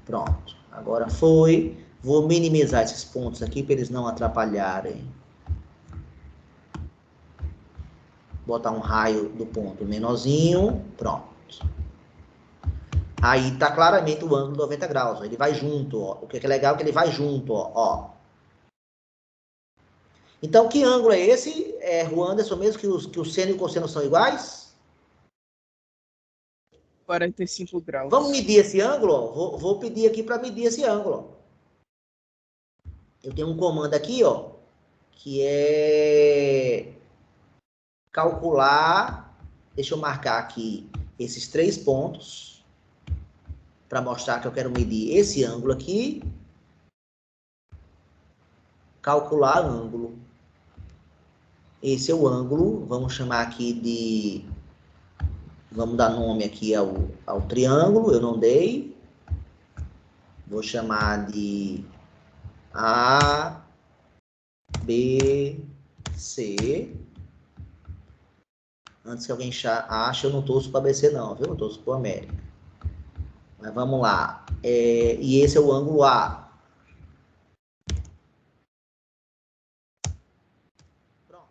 Pronto. Agora foi. Vou minimizar esses pontos aqui para eles não atrapalharem. Botar um raio do ponto menorzinho. Pronto. Aí está claramente o ângulo 90 graus. Ó. Ele vai junto. Ó. O que é legal é que ele vai junto. Ó. Então, que ângulo é esse, Ruanderson, mesmo que o seno e o cosseno são iguais? 45 graus. Vamos medir esse ângulo? Ó. Vou pedir aqui para medir esse ângulo. Eu tenho um comando aqui, ó, que é calcular. Deixa eu marcar aqui esses 3 pontos para mostrar que eu quero medir esse ângulo aqui. Calcular ângulo. Esse é o ângulo. Vamos chamar aqui de... Vamos dar nome aqui ao triângulo. Eu não dei. Vou chamar de A, B, C. Antes que alguém ache, eu não torço para BC não, viu? Eu torço para América. Mas vamos lá. E esse é o ângulo A. Pronto.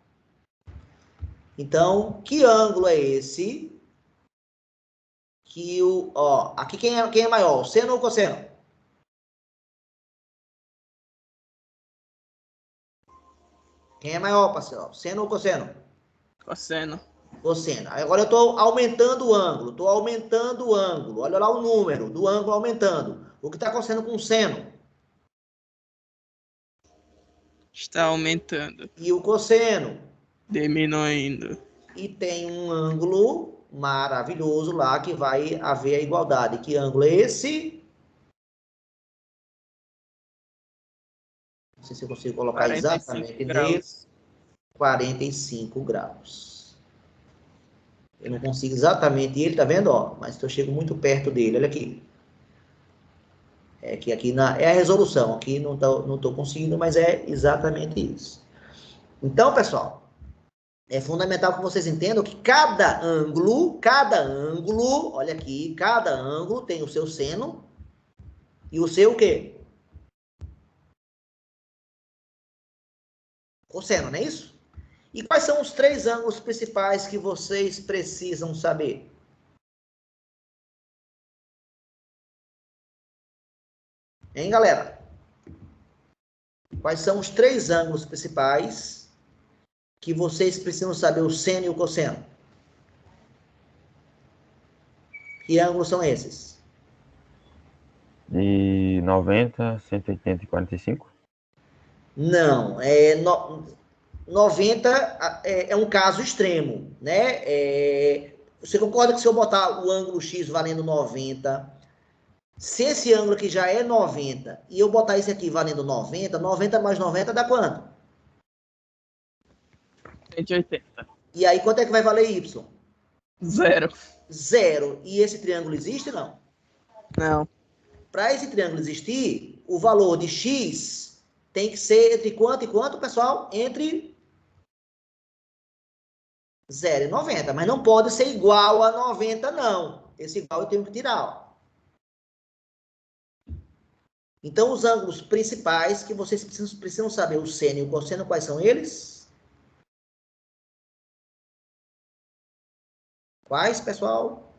Então, que ângulo é esse? Que aqui quem é maior, o seno ou o cosseno? Quem é maior, parceiro? Seno ou cosseno? Cosseno. Cosseno. Agora eu estou aumentando o ângulo. Estou aumentando o ângulo. Olha lá o número do ângulo aumentando. O que está acontecendo com o seno? Está aumentando. E o cosseno? Diminuindo. E tem um ângulo maravilhoso lá que vai haver a igualdade. Que ângulo é esse? Não sei se eu consigo colocar 45 exatamente graus. nele. 45 graus. Eu não consigo exatamente ele, tá vendo? Mas eu chego muito perto dele. Olha aqui. É que aqui é a resolução. Aqui não tô conseguindo, mas é exatamente isso. Então, pessoal, é fundamental que vocês entendam que cada ângulo, olha aqui, cada ângulo tem o seu seno e o seu o quê? Cosseno, não é isso? E quais são os 3 ângulos principais que vocês precisam saber? Hein, galera? Quais são os 3 ângulos principais que vocês precisam saber, o seno e o cosseno? Que ângulos são esses? De 90, 180 e 45? Não, 90 é um caso extremo, né? Você concorda que se eu botar o ângulo X valendo 90, se esse ângulo aqui já é 90 e eu botar esse aqui valendo 90, 90 mais 90 dá quanto? 180. E aí quanto é que vai valer Y? 0. 0. E esse triângulo existe, não? Não. Para esse triângulo existir, o valor de X tem que ser entre quanto e quanto, pessoal? Entre 0 e 90. Mas não pode ser igual a 90, não. Esse igual eu tenho que tirar, ó. Então, os ângulos principais que vocês precisam saber, o seno e o cosseno, quais são eles? Quais, pessoal?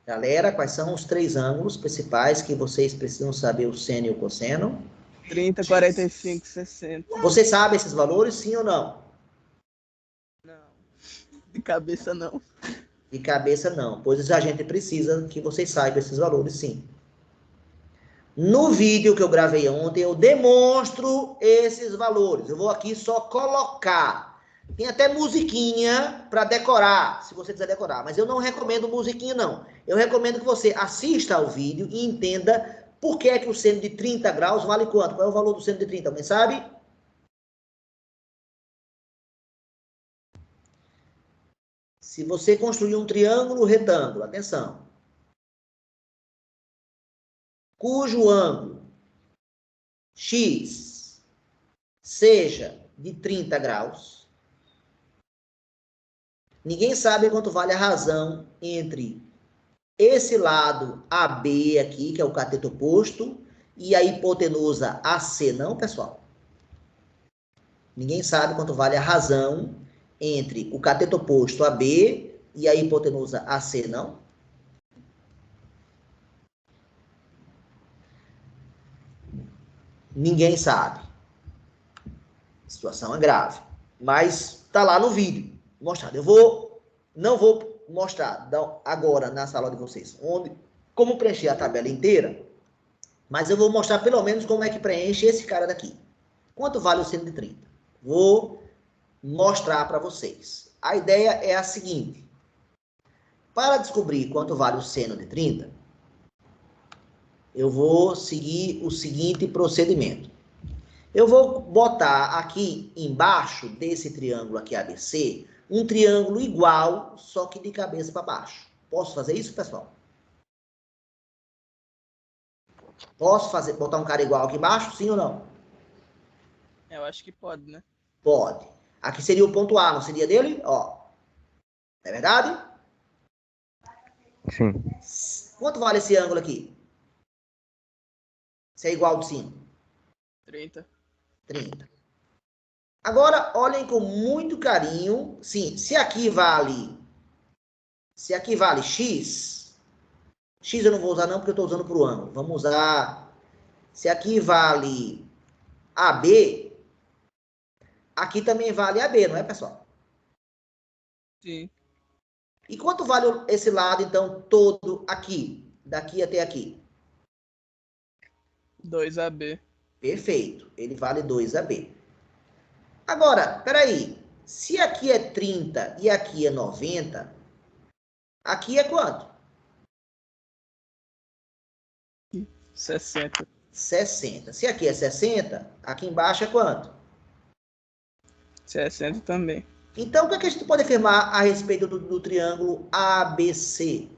Galera, quais são os 3 ângulos principais que vocês precisam saber, o seno e o cosseno? 30, 45, 60. Vocês sabem esses valores, sim ou não? Não. De cabeça, não. De cabeça, não. Pois a gente precisa que vocês saibam esses valores, sim. No vídeo que eu gravei ontem, eu demonstro esses valores. Eu vou aqui só colocar. Tem até musiquinha para decorar, se você quiser decorar. Mas eu não recomendo musiquinha, não. Eu recomendo que você assista ao vídeo e entenda por que é que o seno de 30 graus vale quanto. Qual é o valor do seno de 30? Alguém sabe? Se você construir um triângulo retângulo, atenção, cujo ângulo X seja de 30 graus, ninguém sabe quanto vale a razão entre esse lado AB aqui, que é o cateto oposto, e a hipotenusa AC, não, pessoal? Ninguém sabe quanto vale a razão entre o cateto oposto AB e a hipotenusa AC, não? Ninguém sabe. A situação é grave. Mas tá lá no vídeo mostrado. Não vou mostrar agora na sala de vocês como preencher a tabela inteira, mas eu vou mostrar pelo menos como é que preenche esse cara daqui. Quanto vale o seno de 30? Vou mostrar para vocês. A ideia é a seguinte. Para descobrir quanto vale o seno de 30, eu vou seguir o seguinte procedimento. Eu vou botar aqui embaixo desse triângulo aqui ABC, um triângulo igual, só que de cabeça para baixo. Posso fazer isso, pessoal? Posso botar um cara igual aqui embaixo, sim ou não? Eu acho que pode, né? Pode. Aqui seria o ponto A, não seria dele? Ó. é verdade? Sim. Quanto vale esse ângulo aqui? Se é igual de 5? 30. 30. Agora, olhem com muito carinho. Sim, se aqui vale x, x eu não vou usar não porque eu estou usando para o ângulo. Vamos usar, se aqui vale AB, aqui também vale AB, não é, pessoal? Sim. E quanto vale esse lado, então, todo aqui, daqui até aqui? 2AB. Perfeito, ele vale 2AB. Agora, peraí, se aqui é 30 e aqui é 90, aqui é quanto? 60. 60. Se aqui é 60, aqui embaixo é quanto? 60 também. Então, o que, é que a gente pode afirmar a respeito do triângulo ABC?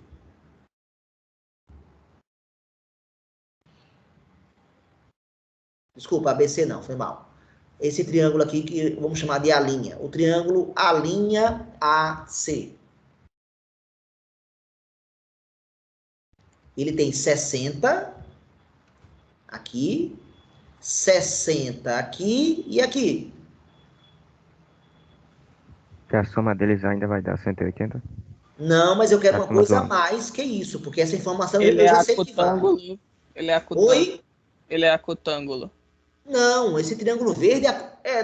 Desculpa, ABC não, foi mal. Esse triângulo aqui que vamos chamar de A'. O triângulo A'AC. Ele tem 60 aqui, 60 aqui e aqui. Que a soma deles ainda vai dar 180? Não, mas eu quero A uma soma coisa a do... mais que isso, porque essa informação Ele eu é já sei que vale. acutângulo. Ele é acutângulo. Oi? Ele é acutângulo. Não, esse triângulo verde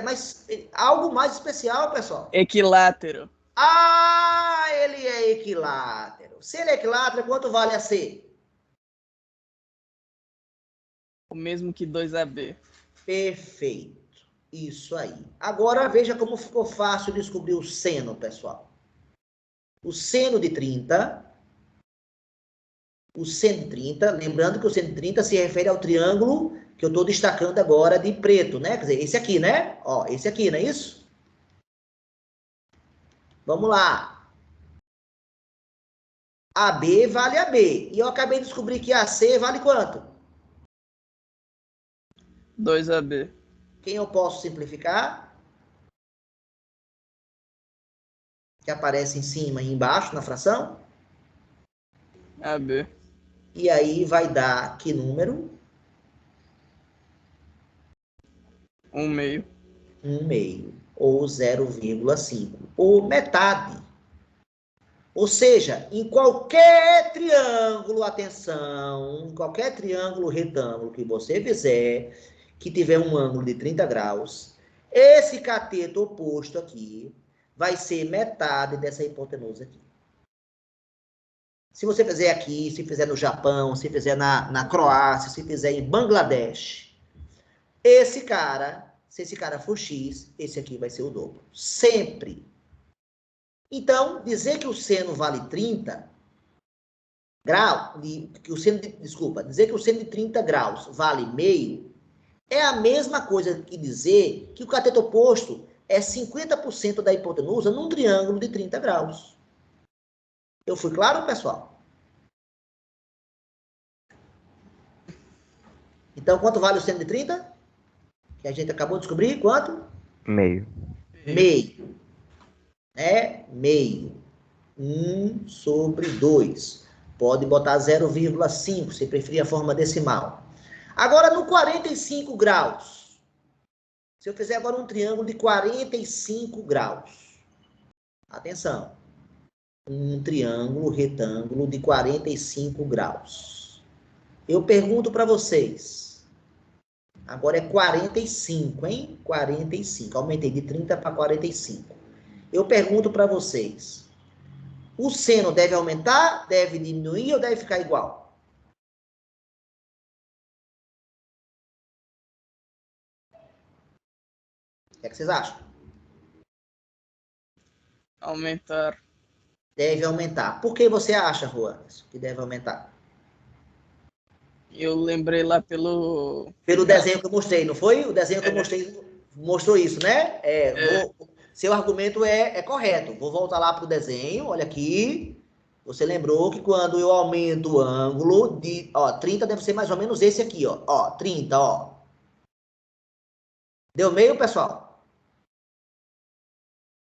mas algo mais especial, pessoal. Equilátero. Ah, ele é equilátero. Se ele é equilátero, quanto vale a C? O mesmo que 2AB. Perfeito. Isso aí. Agora veja como ficou fácil descobrir o seno, pessoal. O seno de 30, lembrando que o seno de 30 se refere ao triângulo que eu estou destacando agora de preto, né? Quer dizer, esse aqui, né? Ó, esse aqui, não é isso? Vamos lá. AB vale AB. E eu acabei de descobrir que AC vale quanto? 2AB. Quem eu posso simplificar? Que aparece em cima e embaixo na fração. AB. E aí vai dar que número? 1/2. 1/2. Ou 0,5. Ou metade. Ou seja, em qualquer triângulo, atenção, em qualquer triângulo retângulo que você fizer, que tiver um ângulo de 30 graus, esse cateto oposto aqui vai ser metade dessa hipotenusa aqui. Se você fizer aqui, se fizer no Japão, se fizer na Croácia, se fizer em Bangladesh, se esse cara for X, esse aqui vai ser o dobro. Sempre. Então, dizer que o seno vale 30 graus, dizer que o seno de 30 graus vale meio, é a mesma coisa que dizer que o cateto oposto é 50% da hipotenusa num triângulo de 30 graus. Eu fui claro, pessoal? Então, quanto vale o seno de 30? Que a gente acabou de descobrir, quanto? Meio. Meio. Né? Meio. 1/2. Pode botar 0,5, se preferir a forma decimal. Agora, no 45 graus. Se eu fizer agora um triângulo de 45 graus. Atenção. Um triângulo retângulo de 45 graus. Eu pergunto para vocês. Agora é 45, hein? 45. Aumentei de 30 para 45. Eu pergunto para vocês. O seno deve aumentar, deve diminuir ou deve ficar igual? O que é que vocês acham? Aumentar. Deve aumentar. Por que você acha, Juan, que deve aumentar? Eu lembrei lá pelo Desenho que eu mostrei, não foi? O desenho que eu mostrei mostrou isso, né? Seu argumento é correto. Vou voltar lá para o desenho, olha aqui. Você lembrou que quando eu aumento o ângulo de, 30 deve ser mais ou menos esse aqui, ó, 30, ó. Deu meio, pessoal?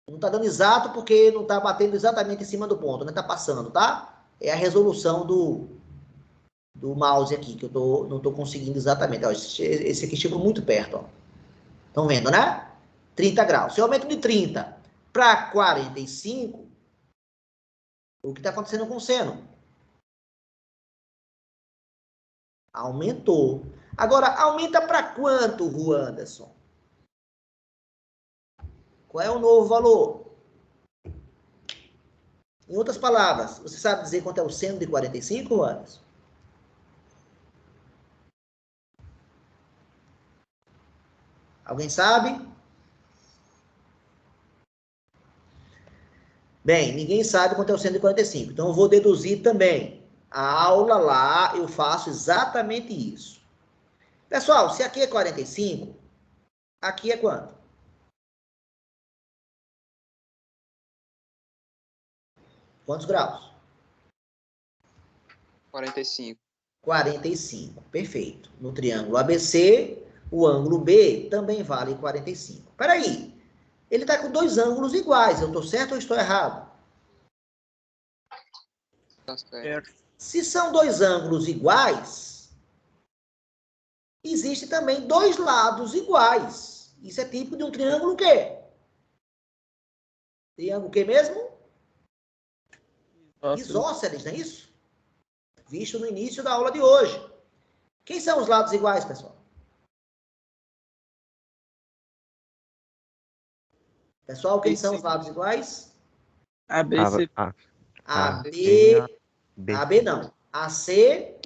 Não está dando exato porque não está batendo exatamente em cima do ponto, né? Está passando, tá? É a resolução do mouse aqui, que eu não estou conseguindo exatamente. Ó, esse aqui chegou muito perto, ó. Estão vendo, né? 30 graus. Se eu aumento de 30 para 45, o que está acontecendo com o seno? Aumentou. Agora, aumenta para quanto, Rua Anderson? Qual é o novo valor? Em outras palavras, você sabe dizer quanto é o seno de 45, Rua Anderson? Alguém sabe? Bem, ninguém sabe quanto é o seno de 45. Então, eu vou deduzir também. A aula lá, eu faço exatamente isso. Pessoal, se aqui é 45, aqui é quanto? Quantos graus? 45. 45, perfeito. No triângulo ABC, o ângulo B também vale 45. Espera aí, ele está com dois ângulos iguais, eu estou certo ou estou errado? Tá certo. Se são dois ângulos iguais, existe também dois lados iguais. Isso é tipo de um triângulo o quê? Triângulo o quê mesmo? Isósceles, não é isso? Visto no início da aula de hoje. Quem são os lados iguais, pessoal? Pessoal, quem são os lados iguais? A, B, C. AB, AB não. AC.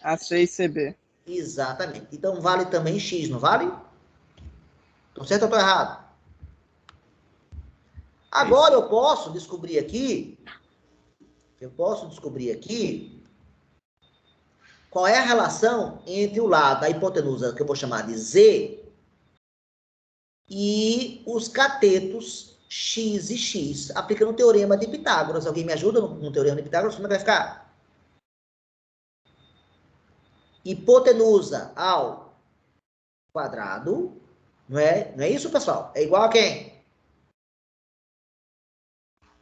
AC e CB. Exatamente. Então, vale também X, não vale? Estou certo ou estou errado? Agora eu posso descobrir aqui, qual é a relação entre o lado da hipotenusa, que eu vou chamar de Z, e os catetos X e X, aplicando o teorema de Pitágoras. Alguém me ajuda no teorema de Pitágoras? Como é que vai ficar? Hipotenusa ao quadrado, não é isso, pessoal? É igual a quem?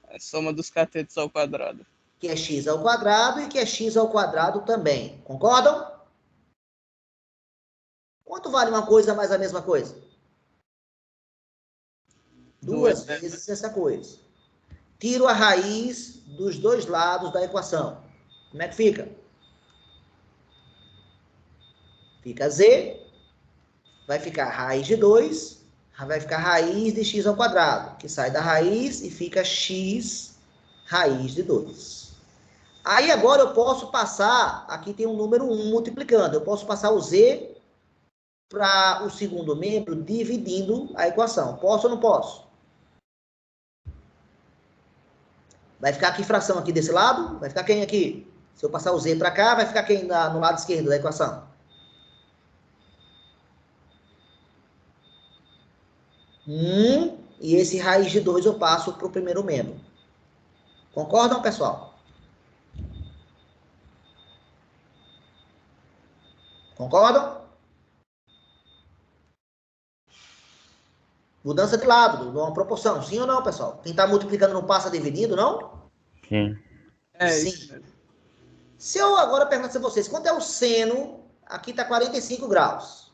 É a soma dos catetos ao quadrado. Que é x ao quadrado e que é x ao quadrado também. Concordam? Quanto vale uma coisa mais a mesma coisa? Duas vezes essa coisa. Tiro a raiz dos dois lados da equação. Como é que fica? Fica z, vai ficar raiz de 2, vai ficar raiz de x ao quadrado, que sai da raiz e fica x raiz de 2. Aí agora eu posso passar, aqui tem um número 1 multiplicando, eu posso passar o z para o segundo membro dividindo a equação. Posso ou não posso? Vai ficar que fração aqui desse lado? Vai ficar quem aqui? Se eu passar o z para cá, vai ficar quem no lado esquerdo da equação? E esse raiz de 2 eu passo para o primeiro membro. Concordam, pessoal? Concordam? Mudança de lado, de uma proporção. Sim ou não, pessoal? Quem está multiplicando não passa dividindo, não? Sim. Sim. Se eu agora perguntar a vocês, quanto é o seno? Aqui está 45 graus.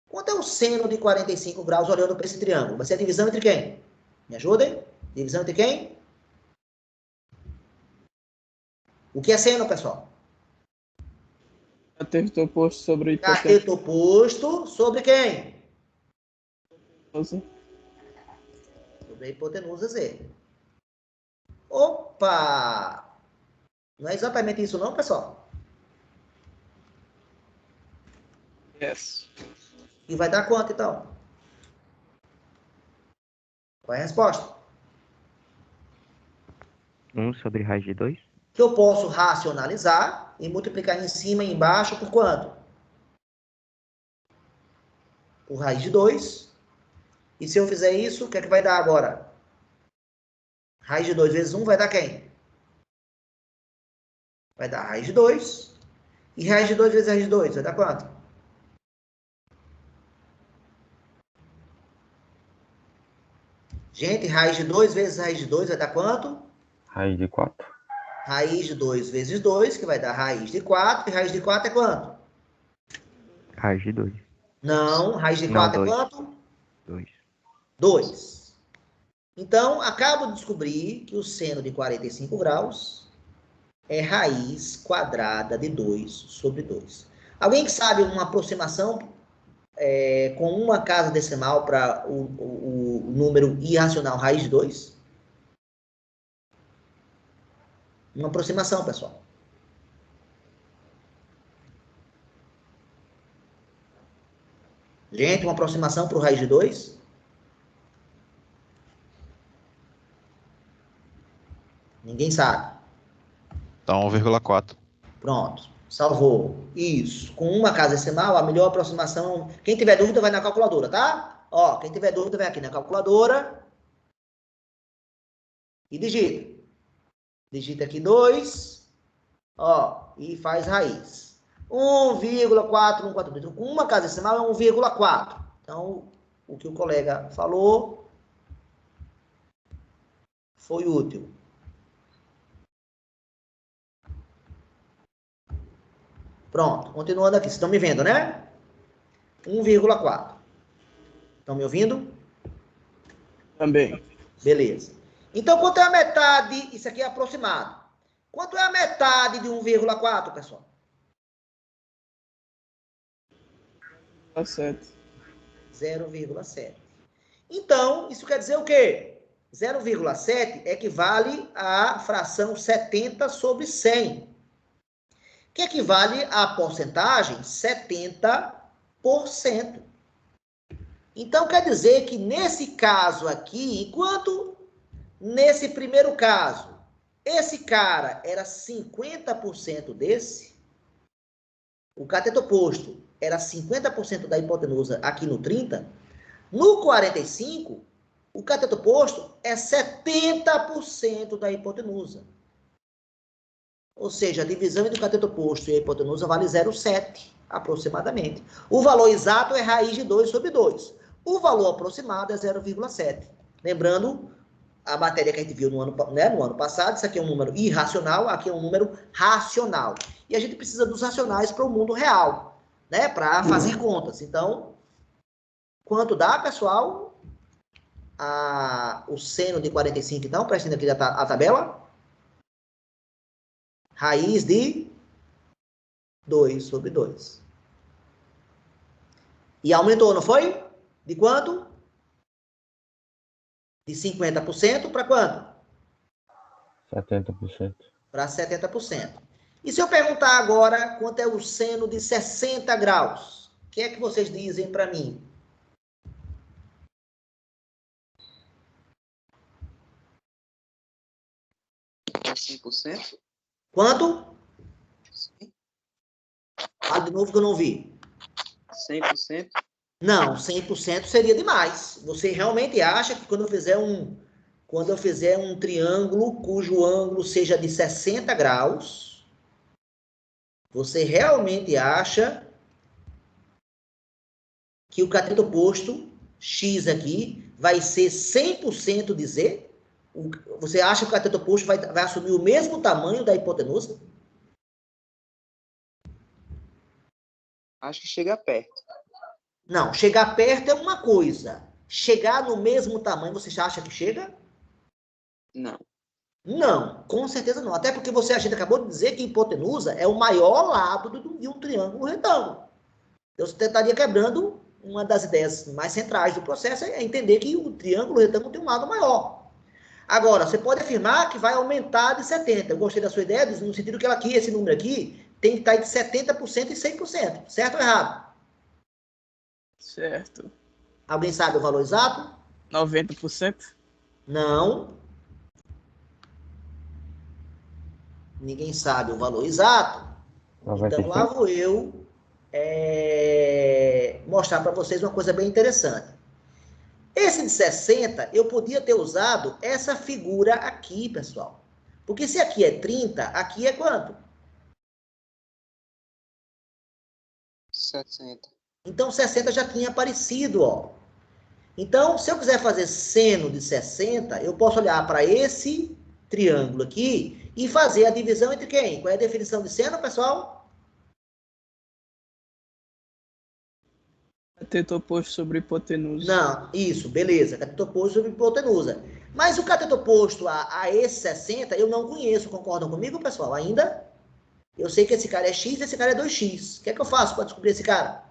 Quanto é o seno de 45 graus olhando para esse triângulo? Vai ser a divisão entre quem? Me ajudem? Divisão entre quem? O que é seno, pessoal? Cateto oposto sobre hipotenusa. Cateto oposto sobre quem? Sobre a hipotenusa Z. Opa! Não é exatamente isso não, pessoal? Yes. E vai dar quanto, então? Qual é a resposta? 1 sobre raiz de 2. Que eu posso racionalizar e multiplicar em cima e embaixo por quanto? Por raiz de 2. E se eu fizer isso, o que é que vai dar agora? Raiz de 2 vezes 1 vai dar quem? Vai dar raiz de 2. E raiz de 2 vezes raiz de 2 vai dar quanto? Gente, raiz de 2 vezes raiz de 2 vai dar quanto? Raiz de 4. Raiz de 2 vezes 2, que vai dar raiz de 4. E raiz de 4 é quanto? Raiz de 2. Não, raiz de Não, 4 é 2. quanto? 2. 2. Então, acabo de descobrir que o seno de 45 graus é raiz quadrada de 2 sobre 2. Alguém que sabe uma aproximação com uma casa decimal para o número irracional raiz de 2? Uma aproximação, pessoal. Gente, uma aproximação para o raiz de 2? Ninguém sabe. Dá 1,4. Pronto. Salvou. Isso. Com uma casa decimal, a melhor aproximação... Quem tiver dúvida, vai na calculadora, tá? Ó, quem tiver dúvida, vem aqui na calculadora e digita. Digita aqui 2, ó, e faz raiz. 1,414. Então, com uma casa decimal é 1,4. Então, o que o colega falou foi útil. Pronto, continuando aqui. Vocês estão me vendo, né? 1,4. Estão me ouvindo? Também. Beleza. Então, quanto é a metade? Isso aqui é aproximado. Quanto é a metade de 1,4, pessoal? 0,7. Então, isso quer dizer o quê? 0,7 equivale à fração 70 sobre 100, que equivale à porcentagem 70%. Então, quer dizer que nesse caso aqui, enquanto nesse primeiro caso, esse cara era 50% desse, o cateto oposto era 50% da hipotenusa aqui no 30, no 45, o cateto oposto é 70% da hipotenusa. Ou seja, a divisão entre o cateto oposto e a hipotenusa vale 0,7, aproximadamente. O valor exato é raiz de 2 sobre 2. O valor aproximado é 0,7. Lembrando, a matéria que a gente viu no ano passado, isso aqui é um número irracional, aqui é um número racional. E a gente precisa dos racionais para o mundo real, né? Para fazer contas. Então, quanto dá, pessoal? O seno de 45, então, prestando aqui a tabela. Raiz de 2 sobre 2. E aumentou, não foi? De quanto? De 50% para quanto? 70%. Para 70%. E se eu perguntar agora quanto é o seno de 60 graus? O que é que vocês dizem para mim? É 100%? Quanto? Sim. Fala de novo que eu não vi. 100%? Não, 100% seria demais. Você realmente acha que quando eu fizer um triângulo cujo ângulo seja de 60 graus, você realmente acha que o cateto oposto, X aqui, vai ser 100% de Z? Você acha que o cateto oposto vai assumir o mesmo tamanho da hipotenusa? Acho que chega perto. Não, chegar perto é uma coisa. Chegar no mesmo tamanho, você já acha que chega? Não. Não, com certeza não. Até porque a gente acabou de dizer que a hipotenusa é o maior lado de um triângulo retângulo. Então, você estaria quebrando uma das ideias mais centrais do processo, é entender que o triângulo retângulo tem um lado maior. Agora, você pode afirmar que vai aumentar de 70%. Eu gostei da sua ideia, no sentido que esse número aqui tem que estar entre 70% e 100%. Certo ou errado? Certo. Alguém sabe o valor exato? 90%? Não. Ninguém sabe o valor exato. 95%. Então, lá vou eu mostrar para vocês uma coisa bem interessante. Esse de 60, eu podia ter usado essa figura aqui, pessoal. Porque se aqui é 30, aqui é quanto? 60. Então, 60 já tinha aparecido, ó. Então, se eu quiser fazer seno de 60, eu posso olhar para esse triângulo aqui e fazer a divisão entre quem? Qual é a definição de seno, pessoal? Cateto oposto sobre hipotenusa. Não, isso, beleza. Cateto oposto sobre hipotenusa. Mas o cateto oposto a esse 60, eu não conheço. Concordam comigo, pessoal? Ainda? Eu sei que esse cara é x e esse cara é 2x. O que é que eu faço para descobrir esse cara?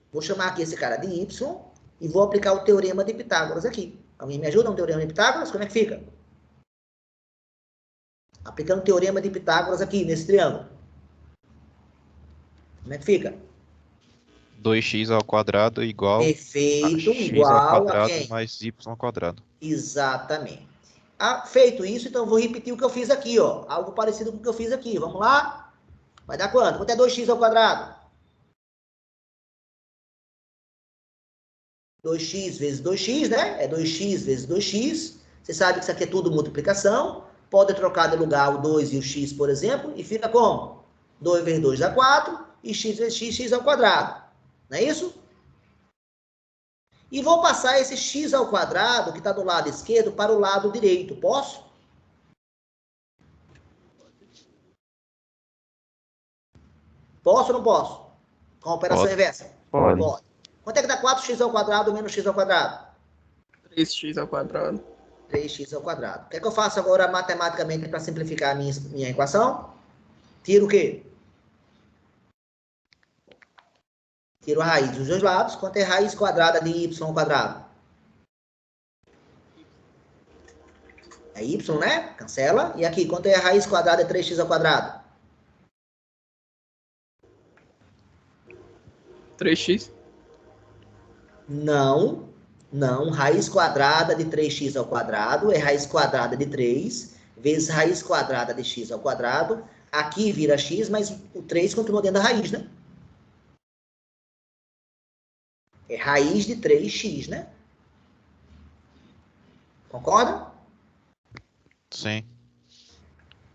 Vou chamar aqui esse cara de y e vou aplicar o teorema de Pitágoras aqui. Alguém me ajuda no teorema de Pitágoras? Como é que fica? Aplicando o teorema de Pitágoras aqui, nesse triângulo. Como é que fica? 2x ao quadrado igual a Perfeito, x ao igual a quadrado quem? mais y ao quadrado. Exatamente. Feito isso, então eu vou repetir o que eu fiz aqui, ó. Algo parecido com o que eu fiz aqui. Vamos lá? Vai dar quanto? Quanto é 2x ao quadrado? 2x vezes 2x, né? É 2x vezes 2x. Você sabe que isso aqui é tudo multiplicação. Pode trocar de lugar o 2 e o x, por exemplo, e fica como? 2 vezes 2 dá 4, e x vezes x ao quadrado. Não é isso? E vou passar esse x ao quadrado, que está do lado esquerdo, para o lado direito. Posso? Posso ou não posso? Com a operação Pode. reversa? Pode. Pode. Quanto é que dá 4x ao quadrado menos x ao quadrado? 3x ao quadrado. 3x ao quadrado. O que é que eu faço agora matematicamente para simplificar a minha equação? Tiro o quê? Tiro a raiz dos dois lados. Quanto é raiz quadrada de y ao quadrado? É y, né? Cancela. E aqui, quanto é a raiz quadrada de 3x ao quadrado? 3x. Não. Não. Raiz quadrada de 3x ao quadrado é raiz quadrada de 3 vezes raiz quadrada de x ao quadrado. Aqui vira x, mas o 3 continua dentro da raiz, né? É raiz de 3x, né? Concorda? Sim.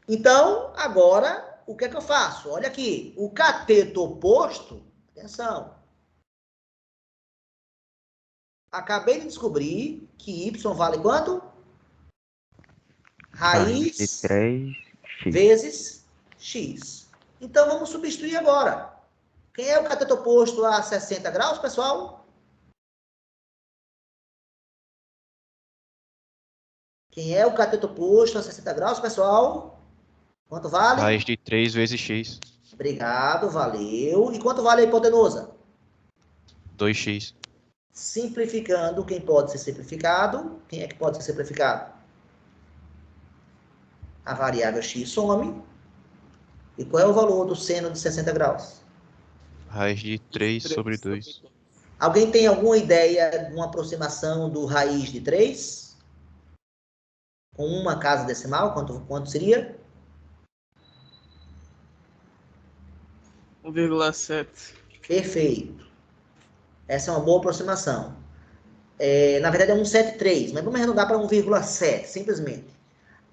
Então, agora, o que é que eu faço? Olha aqui, o cateto oposto, atenção. Acabei de descobrir que y vale quanto? Raiz de Raiz 3x. vezes x. Então, vamos substituir agora. Quem é o cateto oposto a 60 graus, pessoal? Quem é o cateto oposto a 60 graus, pessoal? Quanto vale? Raiz de 3 vezes x. Obrigado, valeu. E quanto vale a hipotenusa? 2x. Simplificando, quem pode ser simplificado? Quem é que pode ser simplificado? A variável x some. E qual é o valor do seno de 60 graus? Raiz de 3 sobre 2. Alguém tem alguma ideia de uma aproximação do raiz de 3? Com uma casa decimal, quanto seria? 1,7. Perfeito. Essa é uma boa aproximação. Na verdade é 173, mas vamos arredondar para 1,7, simplesmente.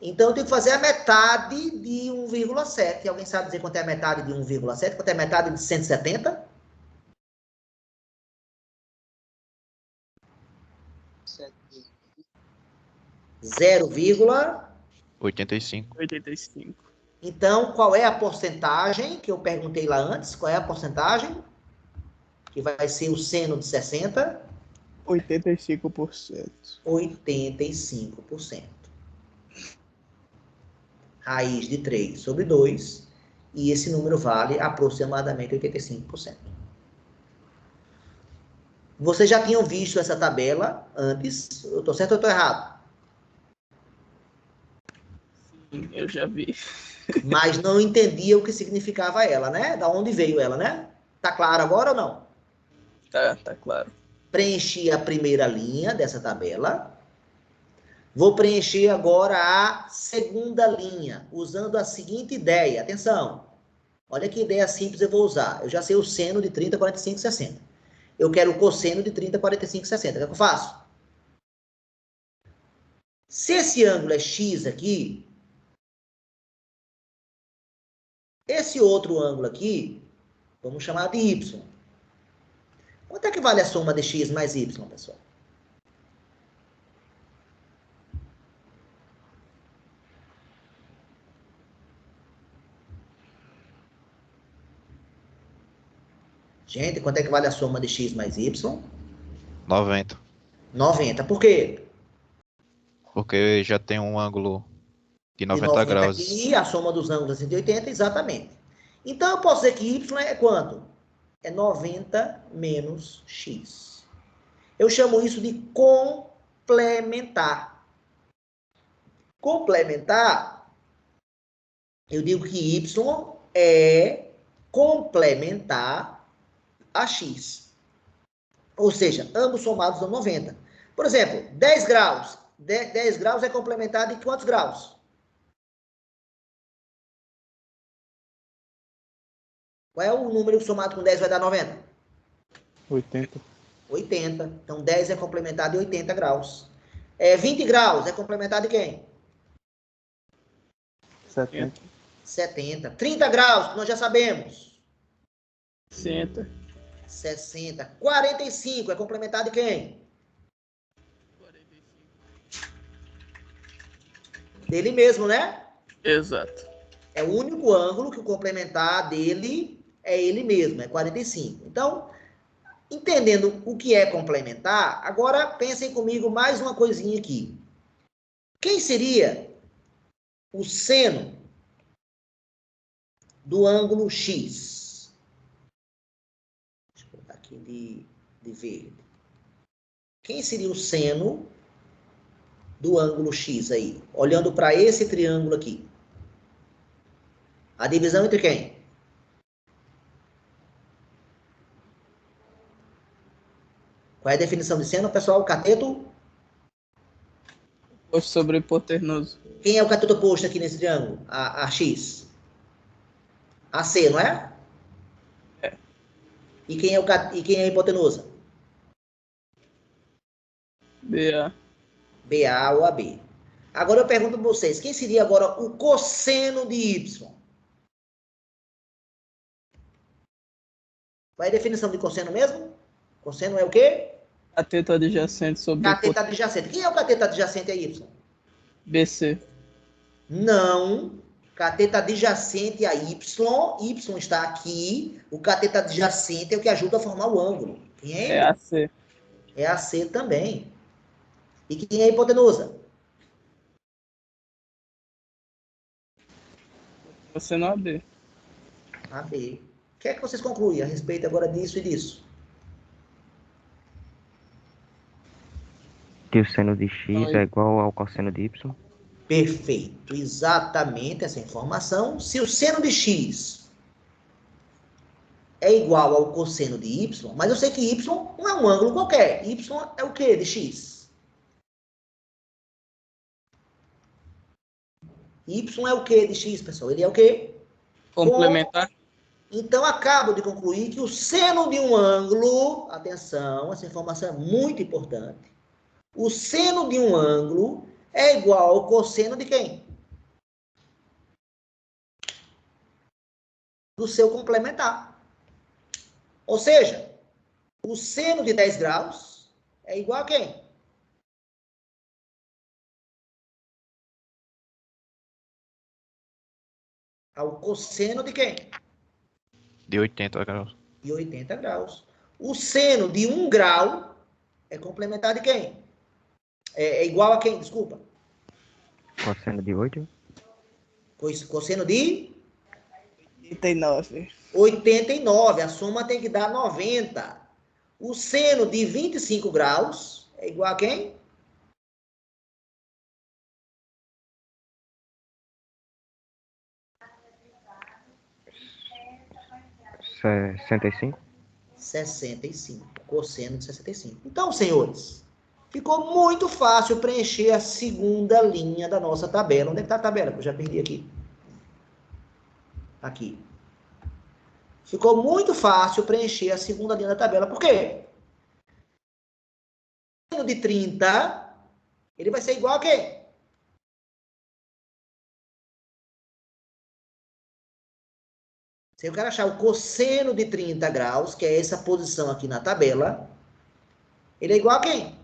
Então eu tenho que fazer a metade de 1,7. Alguém sabe dizer quanto é a metade de 1,7? Quanto é a metade de 170? 0,85. 85. Então, qual é a porcentagem que eu perguntei lá antes? Qual é a porcentagem? Que vai ser o seno de 60? 85%. 85%. Raiz de 3 sobre 2. E esse número vale aproximadamente 85%. Vocês já tinham visto essa tabela antes? Eu estou certo ou estou errado? Sim, eu já vi. Mas não entendia o que significava ela, né? Da onde veio ela, né? Tá claro agora ou não? Tá claro. Preenchi a primeira linha dessa tabela. Vou preencher agora a segunda linha, usando a seguinte ideia. Atenção. Olha que ideia simples eu vou usar. Eu já sei o seno de 30, 45, 60. Eu quero o cosseno de 30, 45, 60. O que é que eu faço? Se esse ângulo é x aqui, esse outro ângulo aqui, vamos chamar de y. Quanto é que vale a soma de x mais y, pessoal? Gente, quanto é que vale a soma de x mais y? 90. 90. Por quê? Porque já tem um ângulo de De 90 graus. aqui, a soma dos ângulos é 180, exatamente. Então, eu posso dizer que y é quanto? É 90 menos x. Eu chamo isso de complementar. Complementar, eu digo que y é complementar a x. Ou seja, ambos somados dão 90. Por exemplo, 10 graus. 10 graus é complementar de quantos graus? Qual é o número somado com 10 vai dar 90? 80. 80. Então, 10 é complementar de 80 graus. 20 graus é complementar de quem? 70. 70. 30 graus, que nós já sabemos. 60. 60. 45 é complementar de quem? Dele mesmo, né? Exato. É o único ângulo que o complementar dele é ele mesmo, é 45. Então, entendendo o que é complementar, agora pensem comigo mais uma coisinha aqui. Quem seria o seno do ângulo X? Deixa eu botar aqui de verde. Quem seria o seno do ângulo X aí? Olhando para esse triângulo aqui. A divisão entre quem? Qual é a definição de seno, pessoal? Cateto? Posto sobre hipotenuso. Quem é o cateto oposto aqui nesse triângulo? A X. AC, não é? É. E quem é a hipotenusa? BA. BA ou AB. Agora eu pergunto para vocês, quem seria agora o cosseno de Y? Qual é a definição de cosseno mesmo? Cosseno é o quê? Cateto adjacente sobre Cateto adjacente. Quem é o cateto adjacente a Y? BC. Não. Cateto adjacente a Y. Y está aqui. O cateto adjacente é o que ajuda a formar o ângulo. Quem é ele? É AC. É AC também. E quem é a hipotenusa? Você não AB. AB. O que é que vocês concluem a respeito agora disso e disso? Que o seno de x é igual ao cosseno de y. Perfeito. Exatamente essa informação. Se o seno de x é igual ao cosseno de y, mas eu sei que y não é um ângulo qualquer. Y é o quê de x? Y é o quê de x, pessoal? Ele é o quê? Complementar. Então, acabo de concluir que o seno de um ângulo, atenção, essa informação é muito importante. O seno de um ângulo é igual ao cosseno de quem? Do seu complementar. Ou seja, o seno de 10 graus é igual a quem? Ao cosseno de quem? De 80 graus. De 80 graus. O seno de 1 grau é complementar de quem? É igual a quem? Desculpa. Cosseno de 8. Cosseno de 89. 89. A soma tem que dar 90. O seno de 25 graus é igual a quem? É 65. 65. Cosseno de 65. Então, senhores, ficou muito fácil preencher a segunda linha da nossa tabela. Onde é que está a tabela? Que eu já perdi aqui. Aqui. Ficou muito fácil preencher a segunda linha da tabela. Por quê? O seno de 30, ele vai ser igual a quem? Se eu quero achar o cosseno de 30 graus, que é essa posição aqui na tabela, ele é igual a quem?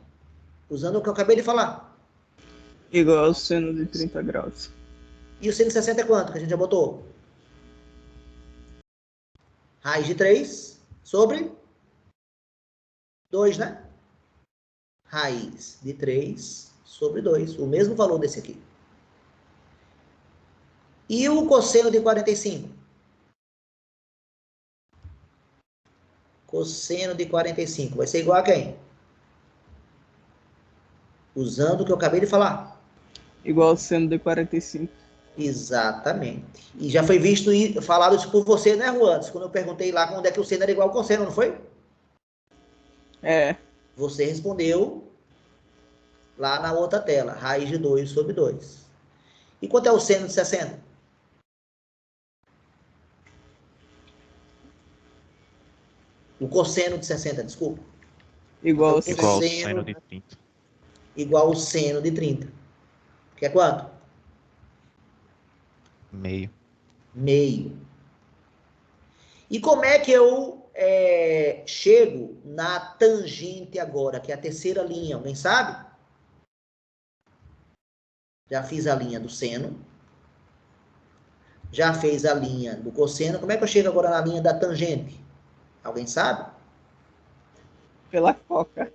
Usando o que eu acabei de falar. Igual ao seno de 30 graus. E o seno de 60 é quanto que a gente já botou? Raiz de 3 sobre 2, né? Raiz de 3 sobre 2. O mesmo valor desse aqui. E o cosseno de 45? Cosseno de 45 vai ser igual a quem? Usando o que eu acabei de falar. Igual ao seno de 45. Exatamente. E já foi visto e falado isso por você, né, Juan? Quando eu perguntei lá onde é que o seno era igual ao cosseno, não foi? É. Você respondeu lá na outra tela. Raiz de 2 sobre 2. E quanto é o seno de 60? O cosseno de 60, desculpa. Igual ao Então, seno. Igual ao cosseno seno de 30. igual ao seno de 30. Que é quanto? Meio. Meio. E como é que eu chego na tangente agora, que é a terceira linha? Alguém sabe? Já fiz a linha do seno. Já fez a linha do cosseno. Como é que eu chego agora na linha da tangente? Alguém sabe? Pela coca.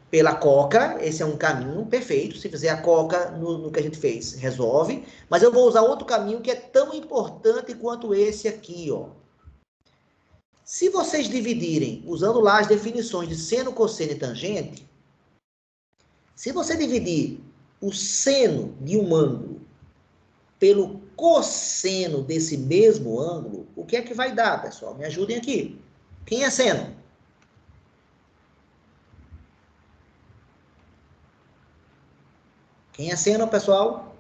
Pela coca, esse é um caminho perfeito. Se fizer a coca no que a gente fez, resolve. Mas eu vou usar outro caminho que é tão importante quanto esse aqui, ó. Se vocês dividirem, usando lá as definições de seno, cosseno e tangente, se você dividir o seno de um ângulo pelo cosseno desse mesmo ângulo, o que é que vai dar, pessoal? Me ajudem aqui. Quem é seno? Quem é seno, pessoal?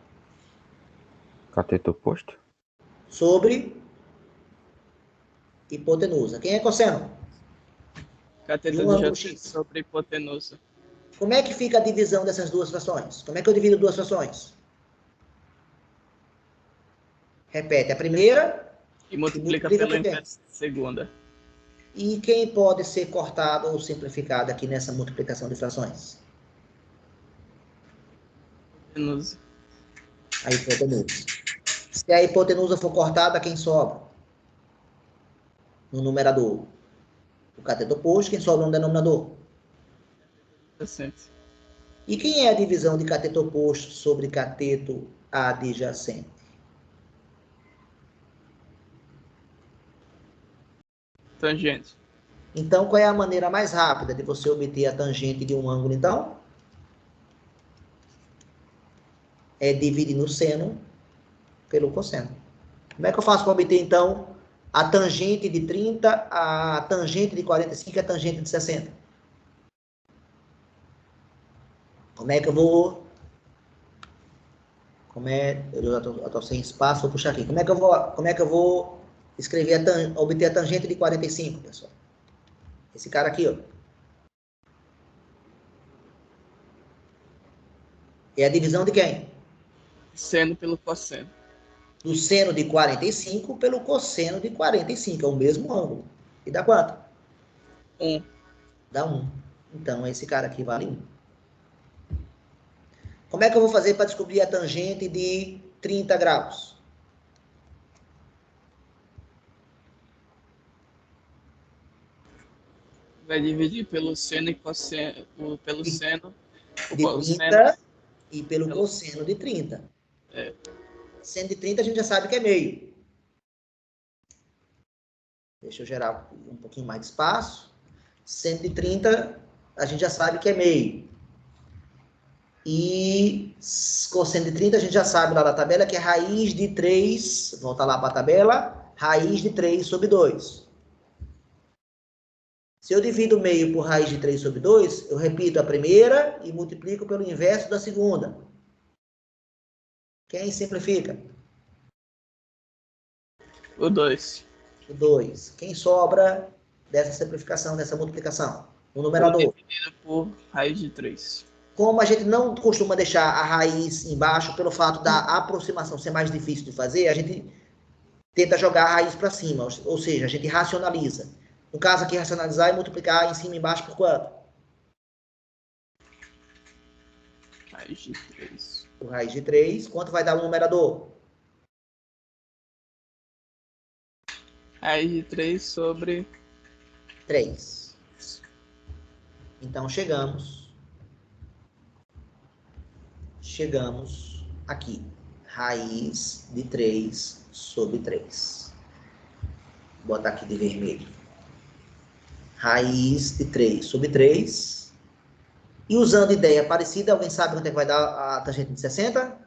Cateto oposto? Sobre hipotenusa. Quem é cosseno? De Cateto um de ângulo J X. sobre hipotenusa. Como é que fica a divisão dessas duas frações? Como é que eu divido duas frações? Repete a primeira E e multiplica multiplica pela por quê? inversa segunda. E quem pode ser cortado ou simplificado aqui nessa multiplicação de frações? Hipotenusa. A hipotenusa. Se a hipotenusa for cortada, quem sobra? No numerador. O cateto oposto, quem sobra no denominador? Adjacente. E quem é a divisão de cateto oposto sobre cateto adjacente? Tangente. Então, qual é a maneira mais rápida de você obter a tangente de um ângulo, então? É dividir o seno pelo cosseno. Como é que eu faço para obter, então, a tangente de 30, a tangente de 45 e a tangente de 60? Como é que eu vou... Eu já estou sem espaço, vou puxar aqui. Como é que eu vou escrever obter a tangente de 45, pessoal? Esse cara aqui, ó. É a divisão de quem? Seno pelo cosseno. Do seno de 45 pelo cosseno de 45. É o mesmo ângulo. E dá quanto? 1. Dá 1. Então, esse cara aqui vale 1. Como é que eu vou fazer para descobrir a tangente de 30 graus? Vai dividir pelo seno e cosseno. Pelo seno. O De cosseno. 30 e pelo Pelo- cosseno de 30. É. Seno de 30 a gente já sabe que é meio. Deixa eu gerar um pouquinho mais de espaço. Seno de 30 a gente já sabe que é meio. E cosseno de 30 a gente já sabe lá da tabela que é raiz de 3. Volta lá para a tabela. Raiz de 3 sobre 2. Se eu divido meio por raiz de 3 sobre 2, eu repito a primeira e multiplico pelo inverso da segunda. Quem simplifica? O 2. O 2. Quem sobra dessa simplificação, dessa multiplicação? O O numerador. dividido por raiz de 3. Como a gente não costuma deixar a raiz embaixo, pelo fato da aproximação ser mais difícil de fazer, a gente tenta jogar a raiz para cima, ou seja, a gente racionaliza. No caso aqui, racionalizar é multiplicar em cima e embaixo por quanto? Raiz de 3. Por raiz de 3. Quanto vai dar o numerador? Raiz de 3 sobre 3. Então, chegamos aqui. Raiz de 3 sobre 3. Vou botar aqui de vermelho. Raiz de 3 sobre 3. E usando ideia parecida, alguém sabe quanto é que vai dar a tangente de 60?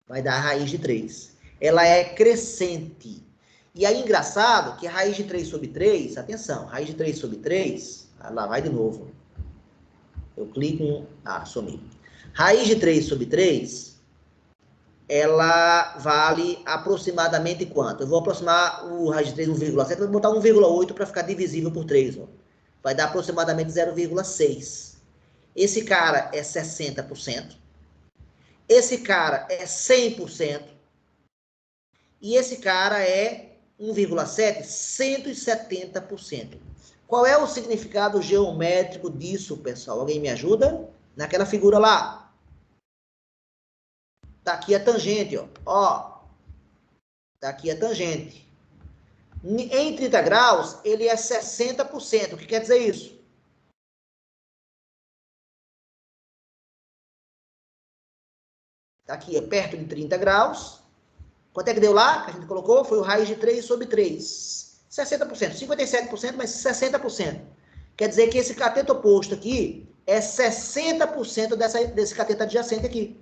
Vai dar a raiz de 3. Ela é crescente. E aí, engraçado, que a raiz de 3 sobre 3, atenção, raiz de 3 sobre 3, lá vai de novo. Eu clico em... sumiu. Raiz de 3 sobre 3, ela vale aproximadamente quanto? Eu vou aproximar o raiz de 3 1,7, vou botar 1,8 para ficar divisível por 3. Ó. Vai dar aproximadamente 0,6. Esse cara é 60%. Esse cara é 100%. E esse cara é 1,7, 170%. Qual é o significado geométrico disso, pessoal? Alguém me ajuda? Naquela figura lá. Tá aqui a tangente, ó. Tá aqui a tangente. Em 30 graus, ele é 60%. O que quer dizer isso? Tá aqui, é perto de 30 graus. Quanto é que deu lá? Que a gente colocou? Foi o raiz de 3 sobre 3. 60%. 57%, mas 60%. Quer dizer que esse cateto oposto aqui é 60% desse cateto adjacente aqui.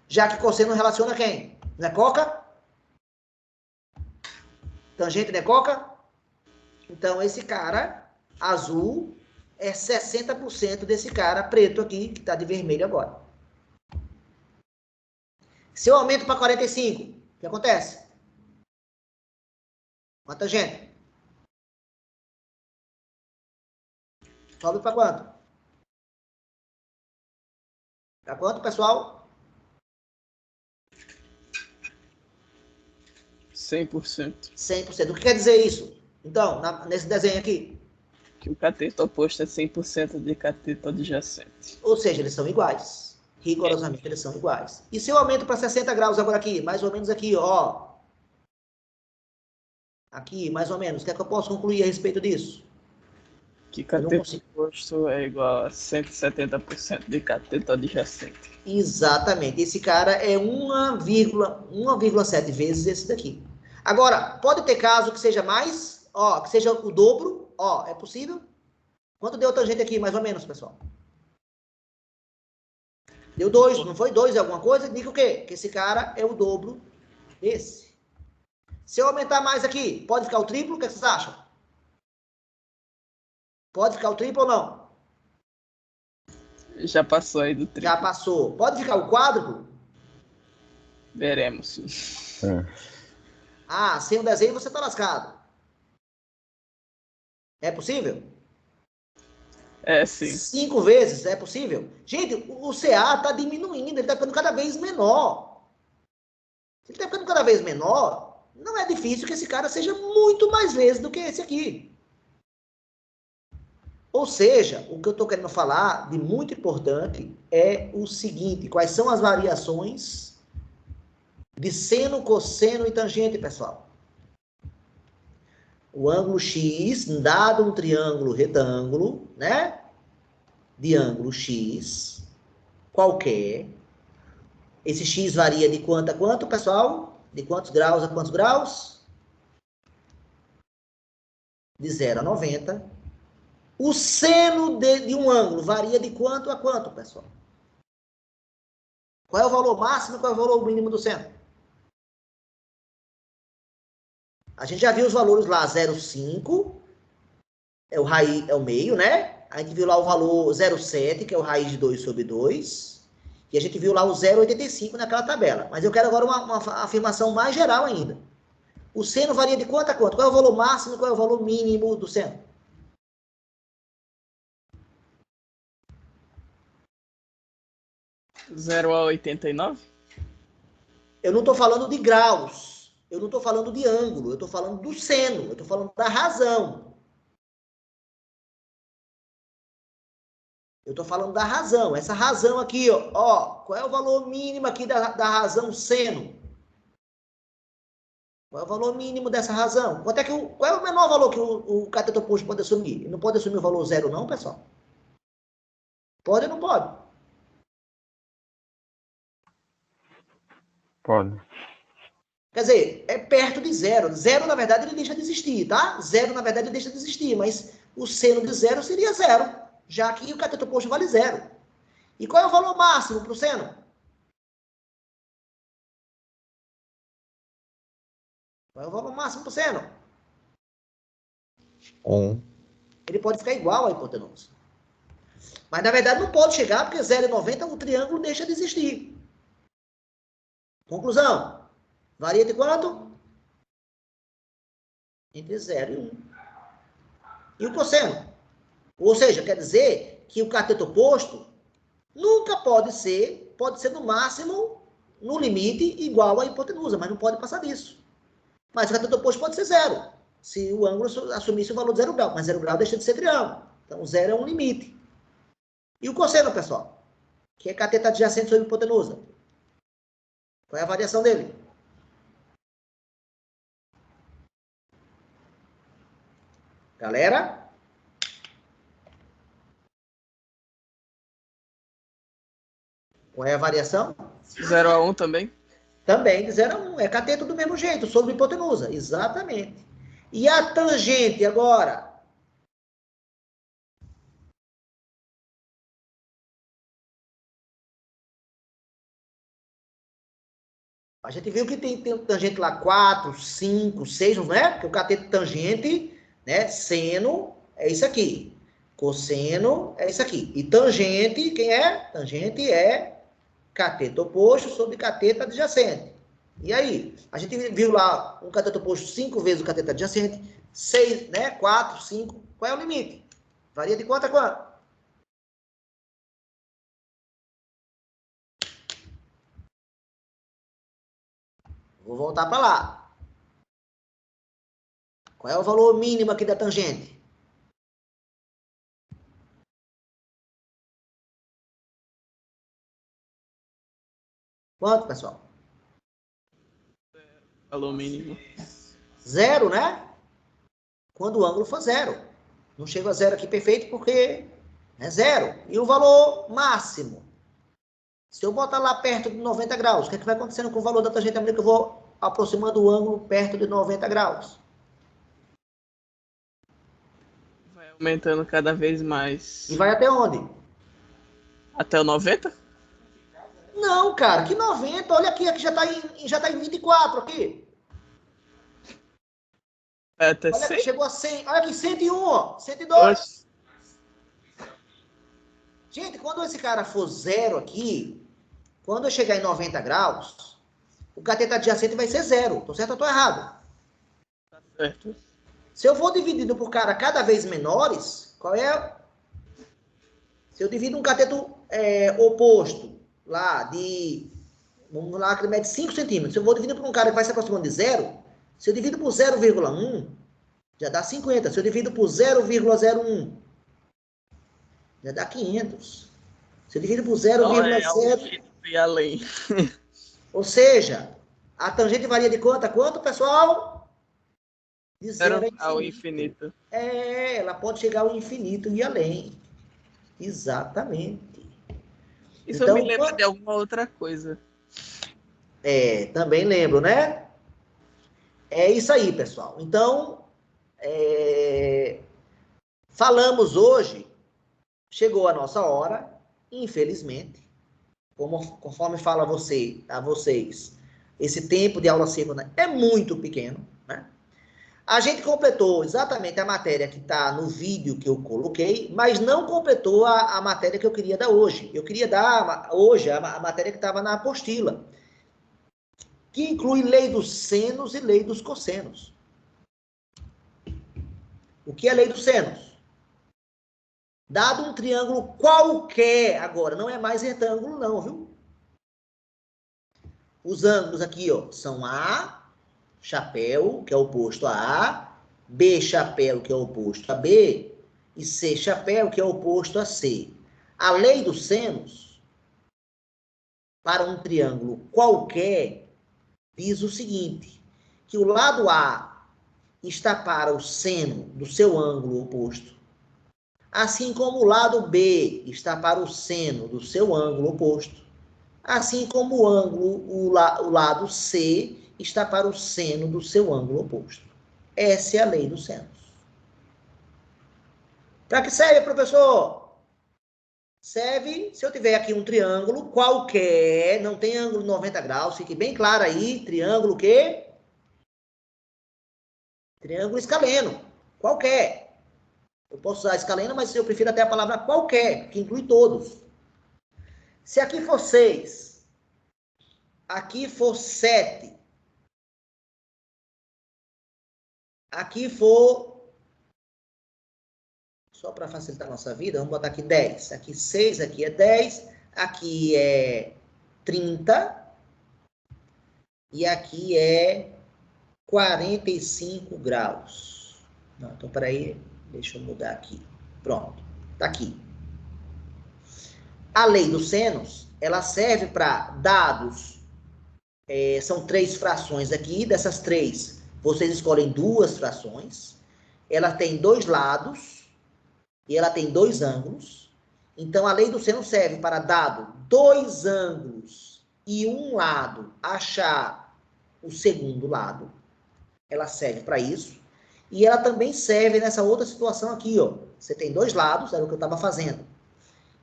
Já que cosseno relaciona quem? Não é coca? Tangente não é coca? Então, esse cara azul é 60% desse cara preto aqui, que está de vermelho agora. Se eu aumento para 45, o que acontece? Uma tangente. Sobe para quanto? Para quanto, pessoal? 100%. 100%. O que quer dizer isso? Então, nesse desenho aqui. Que o cateto oposto é 100% de cateto adjacente. Ou seja, eles são iguais. Rigorosamente, eles são iguais. E se eu aumento para 60 graus agora aqui, mais ou menos aqui, ó. Aqui, mais ou menos. O que é que eu posso concluir a respeito disso? Que cateto oposto é igual a 170% de cateto adjacente. Exatamente. Esse cara é 1,7 vezes esse daqui. Agora, pode ter caso que seja mais, ó, que seja o dobro, ó, é possível? Quanto deu a tangente aqui, mais ou menos, pessoal? Deu 2, não foi 2 alguma coisa? Indica o quê? Que esse cara é o dobro desse. Se eu aumentar mais aqui, pode ficar o triplo? O que vocês acham? Pode ficar o triplo ou não? Já passou aí do triplo. Já passou. Pode ficar o quádruplo? Veremos. Sem o desenho você tá lascado. É possível? É, sim. 5 vezes, é possível? Gente, o CA está diminuindo, ele está ficando cada vez menor. Se ele está ficando cada vez menor, não é difícil que esse cara seja muito mais vezes do que esse aqui. Ou seja, o que eu estou querendo falar de muito importante é o seguinte: quais são as variações de seno, cosseno e tangente, pessoal? O ângulo X, dado um triângulo retângulo, né? De ângulo X, qualquer. Esse X varia de quanto a quanto, pessoal? De quantos graus a quantos graus? De 0 a 90. O seno de um ângulo varia de quanto a quanto, pessoal? Qual é o valor máximo e qual é o valor mínimo do seno? A gente já viu os valores lá, 0,5 é o meio, né? A gente viu lá o valor 0,7, que é o raiz de 2 sobre 2. E a gente viu lá o 0,85 naquela tabela. Mas eu quero agora uma afirmação mais geral ainda. O seno varia de quanto a quanto? Qual é o valor máximo e qual é o valor mínimo do seno? 0 a 89? eu não estou falando de graus, eu não estou falando de ângulo, eu estou falando do seno, eu estou falando da razão. Eu estou falando da razão. Essa razão aqui, ó, qual é o valor mínimo aqui da razão seno? Qual é o valor mínimo dessa razão? Qual é o menor valor que o cateto oposto pode assumir? Ele não pode assumir o valor zero, não, pessoal? Pode ou não pode? Pode. Quer dizer, é perto de zero. Zero, na verdade, ele deixa de existir, tá? Zero, na verdade, ele deixa de existir, mas o seno de zero seria zero, já que o cateto oposto vale zero. E qual é o valor máximo para o seno? Qual é o valor máximo para o seno? 1. Ele pode ficar igual à hipotenusa. Mas, na verdade, não pode chegar, porque 0,90 o triângulo deixa de existir. Conclusão. Varia de quanto? Entre 0 e 1. E o cosseno? Ou seja, quer dizer que o cateto oposto nunca pode ser no máximo, no limite, igual à hipotenusa, mas não pode passar disso. Mas o cateto oposto pode ser 0, se o ângulo assumisse o valor de 0 grau, mas 0 grau deixa de ser triângulo. Então, 0 é um limite. E o cosseno, pessoal? Que é cateto adjacente sobre hipotenusa. Qual é a variação dele? Galera? Qual é a variação? 0 a 1 também? Também de 0 a 1. É cateto do mesmo jeito, sobre hipotenusa. Exatamente. E a tangente agora? A gente viu que tem tangente lá 4, 5, 6, não é? Porque o cateto tangente, né? Seno é isso aqui. Cosseno é isso aqui. E tangente, quem é? Tangente é cateto oposto sobre cateto adjacente. E aí? A gente viu lá um cateto oposto 5 vezes o cateto adjacente, 6, né? 4, 5. Qual é o limite? Varia de quanto a quanto? Vou voltar para lá. Qual é o valor mínimo aqui da tangente? Quanto, pessoal? Valor mínimo. 0, né? Quando o ângulo for 0. Não chega a 0 aqui perfeito porque é 0. E o valor máximo? Se eu botar lá perto de 90 graus, o que, é que vai acontecendo com o valor da tangente à medida que eu vou aproximando o ângulo perto de 90 graus? Vai aumentando cada vez mais. E vai até onde? Até o 90? Não, cara, que 90. Olha aqui já tá em 24 aqui. É até Olha 100? aqui, chegou a 100. Olha aqui, 101, ó, 102. Oxe. Gente, quando esse cara for 0 aqui, quando eu chegar em 90 graus, o cateto adjacente vai ser 0. Tô certo ou tô errado? Tá certo. Se eu for dividindo por cara cada vez menores, qual é? Se eu divido um cateto oposto, lá de, vamos lá, que mede 5 centímetros, se eu vou dividir por um cara que vai se aproximando de 0, se eu divido por 0,1, já dá 50. Se eu divido por 0,01, já dá 500. Se eu divido por 0,0... E além. Ou seja, a tangente varia de quanto a quanto, pessoal? De 0 ao infinito. Ela pode chegar ao infinito e além. Exatamente. Isso Então, me lembra de alguma outra coisa. Também lembro, né? É isso aí, pessoal. Então, falamos hoje, chegou a nossa hora, infelizmente, conforme fala a vocês, esse tempo de aula síncrona é muito pequeno, né? A gente completou exatamente a matéria que está no vídeo que eu coloquei, mas não completou a matéria que eu queria dar hoje. Eu queria dar hoje a matéria que estava na apostila, que inclui lei dos senos e lei dos cossenos. O que é lei dos senos? Dado um triângulo qualquer, agora, não é mais retângulo não, viu? Os ângulos aqui, ó, são A, chapéu, que é oposto a A, B, chapéu, que é oposto a B, e C, chapéu, que é oposto a C. A lei dos senos, para um triângulo qualquer, diz o seguinte, que o lado A está para o seno do seu ângulo oposto, assim como o lado B está para o seno do seu ângulo oposto, assim como o lado C está para o seno do seu ângulo oposto. Essa é a lei dos senos. Para que serve, professor? Serve se eu tiver aqui um triângulo qualquer, não tem ângulo 90 graus, fique bem claro aí, triângulo o quê? Triângulo escaleno, qualquer. Eu posso usar escaleno, mas eu prefiro até a palavra qualquer, que inclui todos. Se aqui for 6, aqui for 7, aqui for, só para facilitar a nossa vida, vamos botar aqui 10. Aqui 6, aqui é 10, aqui é 30 e aqui é 45 graus. Não, então, peraí, deixa eu mudar aqui. Pronto, tá aqui. A lei dos senos, ela serve para dados, são 3 frações aqui, dessas 3, vocês escolhem 2 frações, ela tem 2 lados, e ela tem 2 ângulos, então a lei do seno serve para, dado 2 ângulos e um lado, achar o segundo lado, ela serve para isso, e ela também serve nessa outra situação aqui, ó, você tem 2 lados, era o que eu estava fazendo,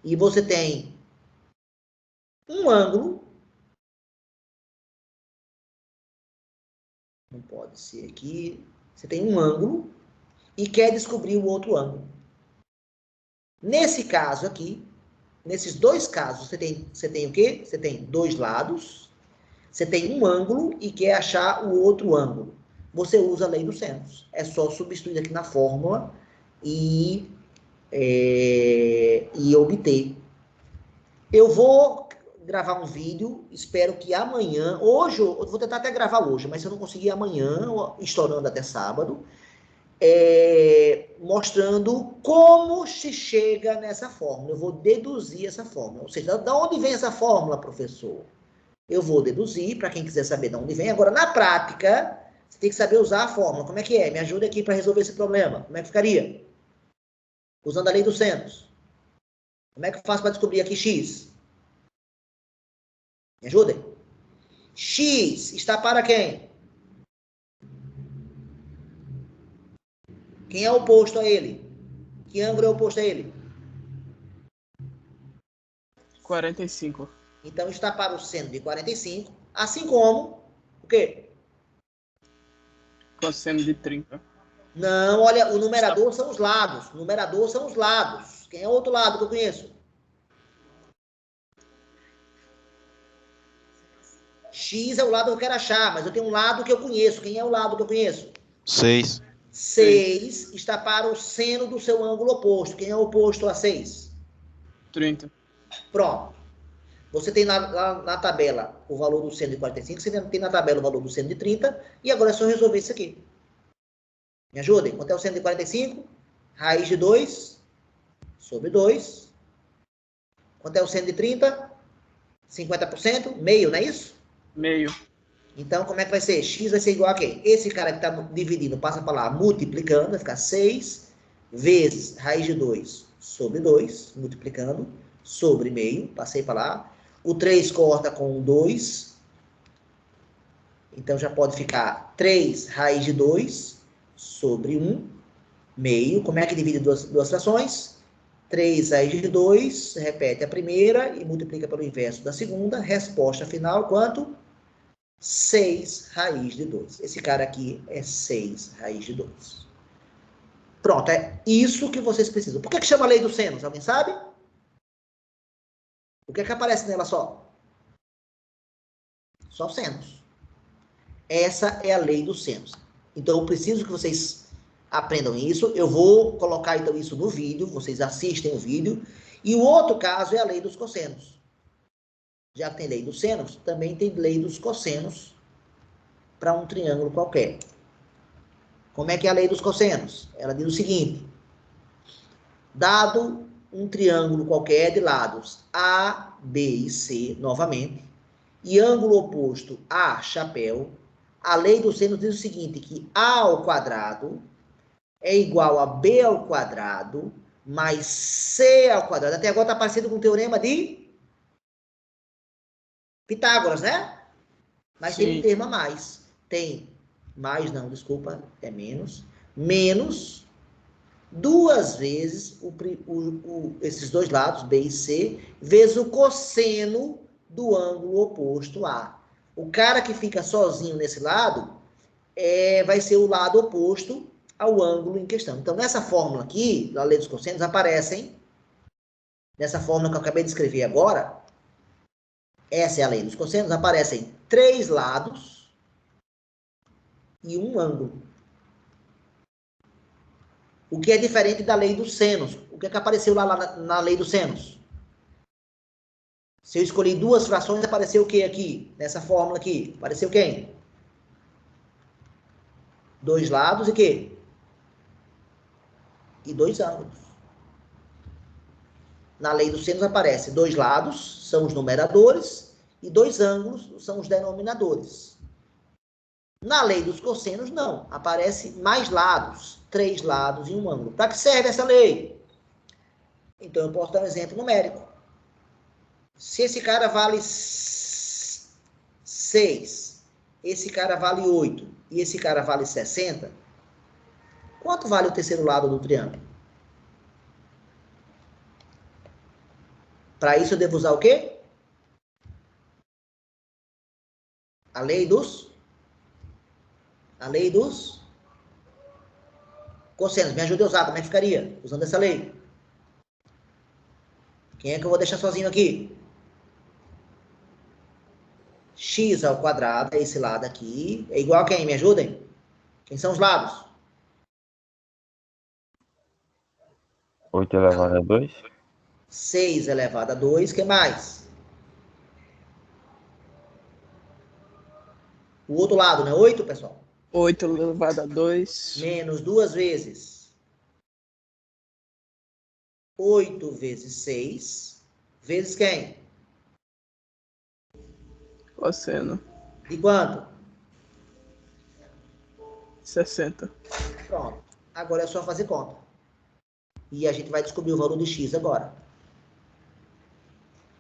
e você tem um ângulo, não pode ser aqui, você tem um ângulo e quer descobrir o outro ângulo. Nesse caso aqui, nesses 2 casos, você tem o quê? Você tem 2 lados, você tem um ângulo e quer achar o outro ângulo. Você usa a lei dos senos. É só substituir aqui na fórmula e obter. Eu vou gravar um vídeo, espero que amanhã, hoje, eu vou tentar até gravar hoje, mas se eu não conseguir amanhã, estourando até sábado, mostrando como se chega nessa fórmula. Eu vou deduzir essa fórmula. Ou seja, da onde vem essa fórmula, professor? Eu vou deduzir, para quem quiser saber de onde vem. Agora, na prática, você tem que saber usar a fórmula. Como é que é? Me ajuda aqui para resolver esse problema. Como é que ficaria? Usando a lei dos senos. Como é que eu faço para descobrir aqui x? Me ajudem. X está para quem? Quem é oposto a ele? Que ângulo é oposto a ele? 45. Então, está para o seno de 45, assim como o quê? Cosseno de 30. Não, olha, o numerador são os lados. O numerador são os lados. Quem é o outro lado que eu conheço? X é o lado que eu quero achar, mas eu tenho um lado que eu conheço. Quem é o lado que eu conheço? 6. 6 está para o seno do seu ângulo oposto. Quem é o oposto a 6? 30. Pronto. Você tem na tabela o valor do seno de 45, você tem na tabela o valor do seno de 30, e agora é só resolver isso aqui. Me ajudem? Quanto é o seno de 45? Raiz de 2 sobre 2. Quanto é o seno de 30? 50%? Meio, não é isso? Meio. Então, como é que vai ser? X vai ser igual a quem? Esse cara que está dividindo passa para lá multiplicando, vai ficar 6 vezes raiz de 2 sobre 2, multiplicando, sobre meio, passei para lá. O 3 corta com o 2, então já pode ficar 3 raiz de 2 sobre 1, meio. Como é que divide duas frações? 3 raiz de 2, repete a primeira e multiplica pelo inverso da segunda. Resposta final, quanto? 6 raiz de 2. Esse cara aqui é 6 raiz de 2. Pronto, é isso que vocês precisam. Por que chama lei dos senos? Alguém sabe? O que é que aparece nela só? Só senos. Essa é a lei dos senos. Então, eu preciso que vocês aprendam isso. Eu vou colocar, então, isso no vídeo. Vocês assistem o vídeo. E o outro caso é a lei dos cossenos. Já que tem lei dos senos, também tem lei dos cossenos para um triângulo qualquer. Como é que é a lei dos cossenos? Ela diz o seguinte: dado um triângulo qualquer de lados A, B e C, novamente, e ângulo oposto A, chapéu, a lei dos senos diz o seguinte, que A ao quadrado é igual a B ao quadrado mais C ao quadrado. Até agora está parecido com o teorema de Pitágoras, né? Mas tem um Sim. termo a mais. Tem mais, não, desculpa, é menos. Menos duas vezes esses dois lados, B e C, vezes o cosseno do ângulo oposto A. O cara que fica sozinho nesse lado vai ser o lado oposto ao ângulo em questão. Então, nessa fórmula aqui, da lei dos cossenos, aparecem, nessa fórmula que eu acabei de escrever agora, essa é a lei dos cossenos, aparecem 3 lados e um ângulo. O que é diferente da lei dos senos. O que é que apareceu lá na lei dos senos? Se eu escolhi 2 frações, apareceu o que aqui? Nessa fórmula aqui. Apareceu quem? 2 lados e quê? E 2 ângulos. Na lei dos senos aparece 2 lados, são os numeradores, e 2 ângulos são os denominadores. Na lei dos cossenos, não. Aparece mais lados, 3 lados e um ângulo. Para que serve essa lei? Então, eu posso dar um exemplo numérico. Se esse cara vale 6, esse cara vale 8 e esse cara vale 60, quanto vale o terceiro lado do triângulo? Para isso, eu devo usar o quê? A lei dos cossenos. Me ajude a usar. Como é que ficaria? Usando essa lei. Quem é que eu vou deixar sozinho aqui? X ao quadrado, é esse lado aqui. É igual a quem? Me ajudem? Quem são os lados? 8 elevado a 2. 6 elevado a 2. O que mais? O outro lado, não é 8, pessoal? 8 elevado a 2. Menos 2 vezes 8 vezes 6. Vezes quem? Cosseno. De quanto? 60. Pronto. Agora é só fazer conta. E a gente vai descobrir o valor de x agora.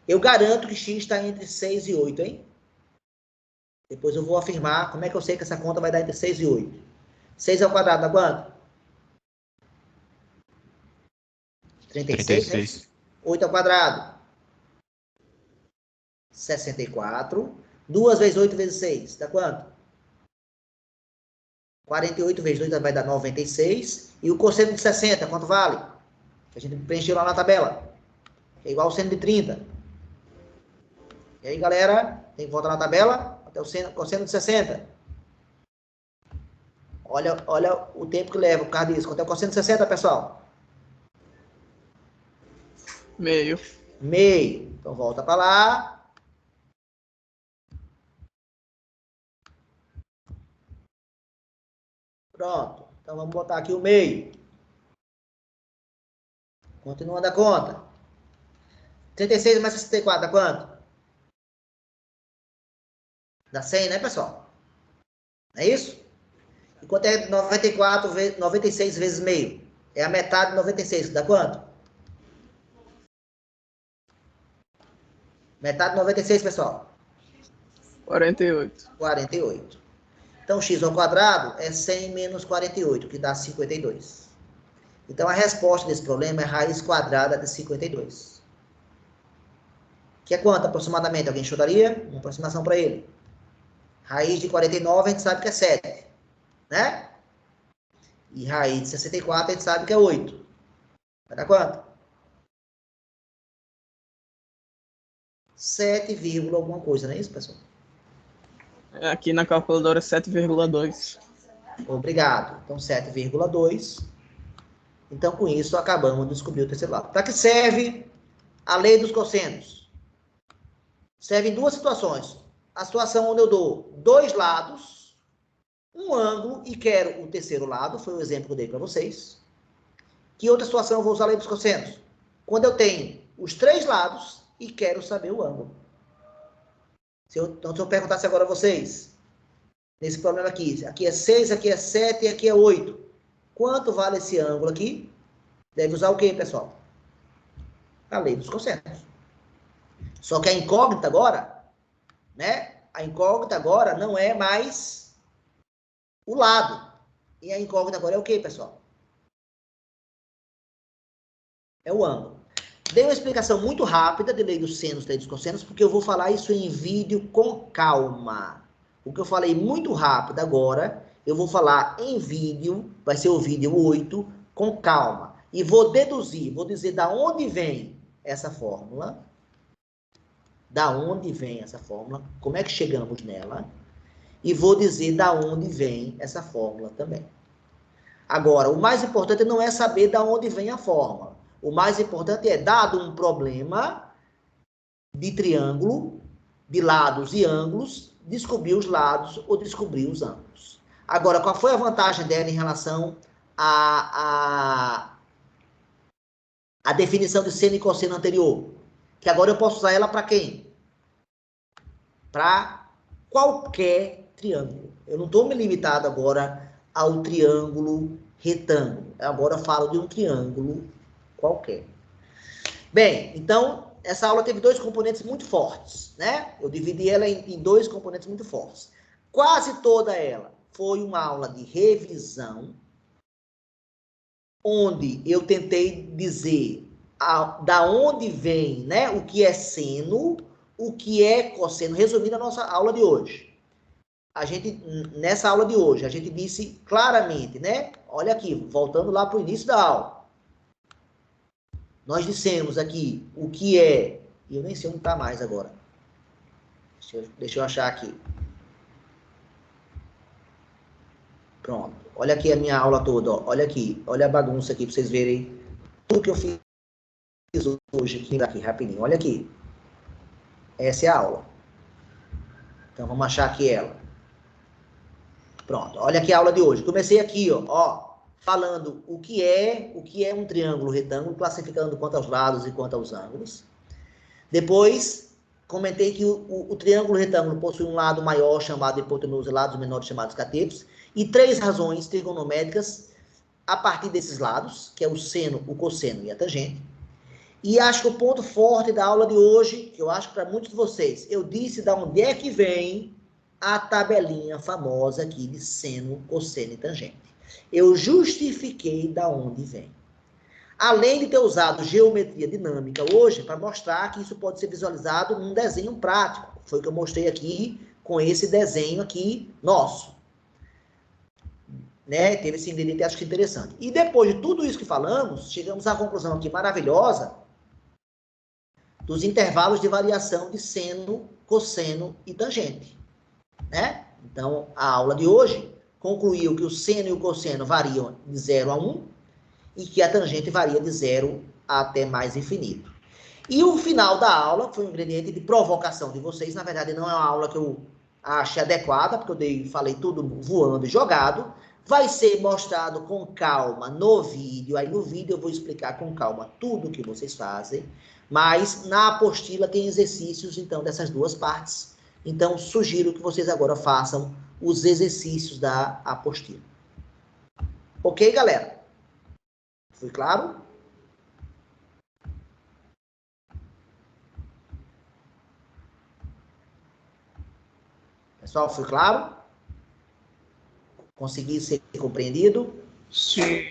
Eu garanto que x está entre 6 e 8, hein? Depois eu vou afirmar como é que eu sei que essa conta vai dar entre 6 e 8. 6 ao quadrado dá quanto? 36, 36. né? 8 ao quadrado. 64. 2 vezes 8 vezes 6. Dá quanto? 48 vezes 2 vai dar 96. E o cosseno de 60, quanto vale? A gente preencheu lá na tabela. É igual ao seno de 30. E aí, galera, tem que voltar na tabela até o cosseno de 60. Olha o tempo que leva por causa disso. Quanto é o cosseno de 60, pessoal? Meio. Meio. Então, volta para lá. Pronto. Então, vamos botar aqui o meio. Continuando a conta. 36 mais 64 dá quanto? Dá 100, né, pessoal? É isso? E quanto é 96 vezes meio? É a metade de 96. Dá quanto? Metade de 96, pessoal? 48. 48. Então, x ao quadrado é 100 menos 48, que dá 52. Então, a resposta desse problema é raiz quadrada de 52. Que é quanto aproximadamente? Alguém chutaria? Uma aproximação para ele. Raiz de 49 a gente sabe que é 7. Né? E raiz de 64 a gente sabe que é 8. Vai dar quanto? 7, alguma coisa, não é isso, pessoal? Aqui na calculadora 7,2. Obrigado. Então, 7,2. Então, com isso, acabamos de descobrir o terceiro lado. Para que serve a lei dos cossenos? serve em duas situações. A situação onde eu dou dois lados, um ângulo e quero o terceiro lado, foi o exemplo que eu dei para vocês. Que outra situação eu vou usar a lei dos cossenos? Quando eu tenho os três lados e quero saber o ângulo. Então, se eu perguntasse agora a vocês, nesse problema aqui é 6, aqui é 7 e aqui é 8. Quanto vale esse ângulo aqui? Deve usar o quê, pessoal? A lei dos cossenos. Só que a incógnita agora, né? A incógnita agora não é mais o lado. E a incógnita agora é o quê, pessoal? É o ângulo. Dei uma explicação muito rápida de lei dos senos, lei dos cossenos, porque eu vou falar isso em vídeo com calma. O que eu falei muito rápido agora, eu vou falar em vídeo, vai ser o vídeo 8, com calma. E vou deduzir, vou dizer da onde vem essa fórmula. Da onde vem essa fórmula, como é que chegamos nela. E vou dizer da onde vem essa fórmula também. Agora, o mais importante não é saber da onde vem a fórmula. O mais importante é, dado um problema de triângulo, de lados e ângulos, descobrir os lados ou descobrir os ângulos. Agora, qual foi a vantagem dela em relação à definição de seno e cosseno anterior? Que agora eu posso usar ela para quem? Para qualquer triângulo. Eu não estou me limitado agora ao triângulo retângulo. Agora eu falo de um triângulo qualquer. Bem, então, essa aula teve dois componentes muito fortes, né? Eu dividi ela em dois componentes muito fortes. Quase toda ela foi uma aula de revisão, onde eu tentei dizer da onde vem, né, o que é seno, o que é cosseno, resumindo a nossa aula de hoje. Nessa aula de hoje, a gente disse claramente, né? Olha aqui, voltando lá para o início da aula. Nós dissemos aqui o que é... Eu nem sei onde está mais agora. Deixa eu achar aqui. Pronto. Olha aqui a minha aula toda. Ó. Olha aqui. Olha a bagunça aqui para vocês verem tudo que eu fiz hoje. Aqui, rapidinho. Olha aqui. Essa é a aula. Então, vamos achar aqui ela. Pronto. Olha aqui a aula de hoje. Comecei aqui, ó falando o que é um triângulo retângulo, classificando quanto aos lados e quanto aos ângulos. Depois, comentei que o triângulo retângulo possui um lado maior, chamado hipotenusa, e lados menores, chamados catetos, e três razões trigonométricas a partir desses lados, que é o seno, o cosseno e a tangente. E acho que o ponto forte da aula de hoje, que eu acho para muitos de vocês, eu disse de onde é que vem a tabelinha famosa aqui de seno, cosseno e tangente. Eu justifiquei da onde vem. Além de ter usado geometria dinâmica hoje, para mostrar que isso pode ser visualizado num desenho prático. Foi o que eu mostrei aqui, com esse desenho aqui nosso. Né? Teve esse ingrediente, acho que interessante. E depois de tudo isso que falamos, chegamos à conclusão aqui maravilhosa dos intervalos de variação de seno, cosseno e tangente. Né? Então, a aula de hoje concluiu que o seno e o cosseno variam de 0 a 1 e que a tangente varia de 0 até mais infinito. E o final da aula, que foi um ingrediente de provocação de vocês, na verdade não é uma aula que eu achei adequada, porque eu falei tudo voando e jogado, vai ser mostrado com calma no vídeo. Aí no vídeo eu vou explicar com calma tudo o que vocês fazem, mas na apostila tem exercícios, então, dessas duas partes. Então, sugiro que vocês agora façam os exercícios da apostila. Ok, galera? Foi claro? Pessoal, foi claro? Consegui ser compreendido? Sim.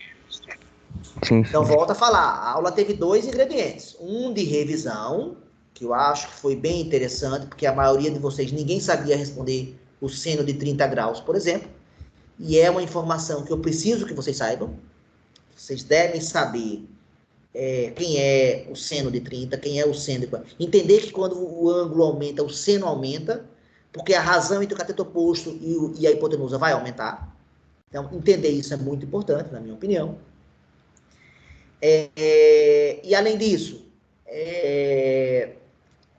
Sim, Então, sim. volta a falar. A aula teve dois ingredientes. Um de revisão, que eu acho que foi bem interessante, porque a maioria de vocês, ninguém sabia responder o seno de 30 graus, por exemplo. E é uma informação que eu preciso que vocês saibam. Vocês devem saber quem é o seno de 30, quem é o seno de... Entender que quando o ângulo aumenta, o seno aumenta, porque a razão entre o cateto oposto e a hipotenusa vai aumentar. Então, entender isso é muito importante, na minha opinião. E além disso,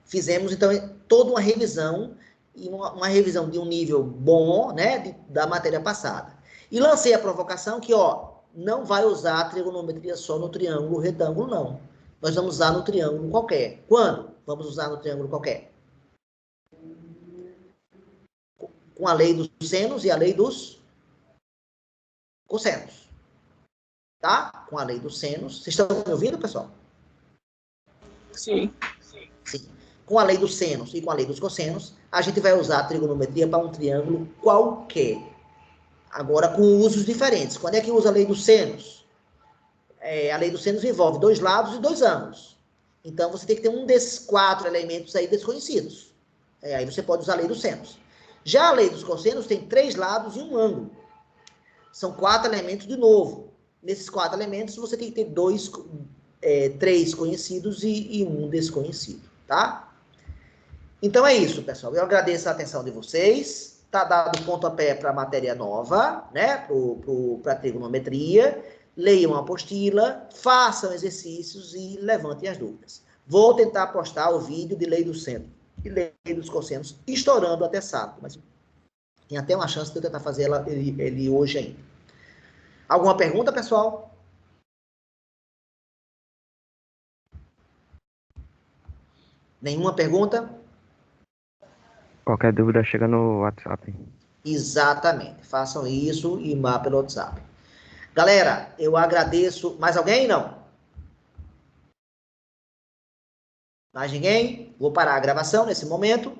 fizemos, então, toda uma revisão, e uma revisão de um nível bom, né, da matéria passada. E lancei a provocação que, ó, não vai usar a trigonometria só no triângulo retângulo, não. Nós vamos usar no triângulo qualquer. Quando vamos usar no triângulo qualquer? Com a lei dos senos e a lei dos cossenos. Tá? Com a lei dos senos. Vocês estão me ouvindo, pessoal? Sim. Sim. Com a lei dos senos e com a lei dos cossenos, a gente vai usar a trigonometria para um triângulo qualquer. Agora, com usos diferentes. Quando é que usa a lei dos senos? A lei dos senos envolve 2 lados e 2 ângulos. Então, você tem que ter um desses 4 elementos aí desconhecidos. Aí você pode usar a lei dos senos. Já a lei dos cossenos tem 3 lados e 1 ângulo. São 4 elementos de novo. Nesses 4 elementos, você tem que ter 3 conhecidos e 1 desconhecido, tá? Então é isso, pessoal. Eu agradeço a atenção de vocês. Está dado pontapé para a matéria nova, né? Para a trigonometria. Leiam a apostila, façam exercícios e levantem as dúvidas. Vou tentar postar o vídeo de lei do seno e lei dos cossenos, estourando até sábado, mas tem até uma chance de eu tentar fazer ele hoje ainda. Alguma pergunta, pessoal? Nenhuma pergunta? Qualquer dúvida chega no WhatsApp. Exatamente. Façam isso e vá pelo WhatsApp. Galera, eu agradeço. Mais alguém? Não? Mais ninguém? Vou parar a gravação nesse momento.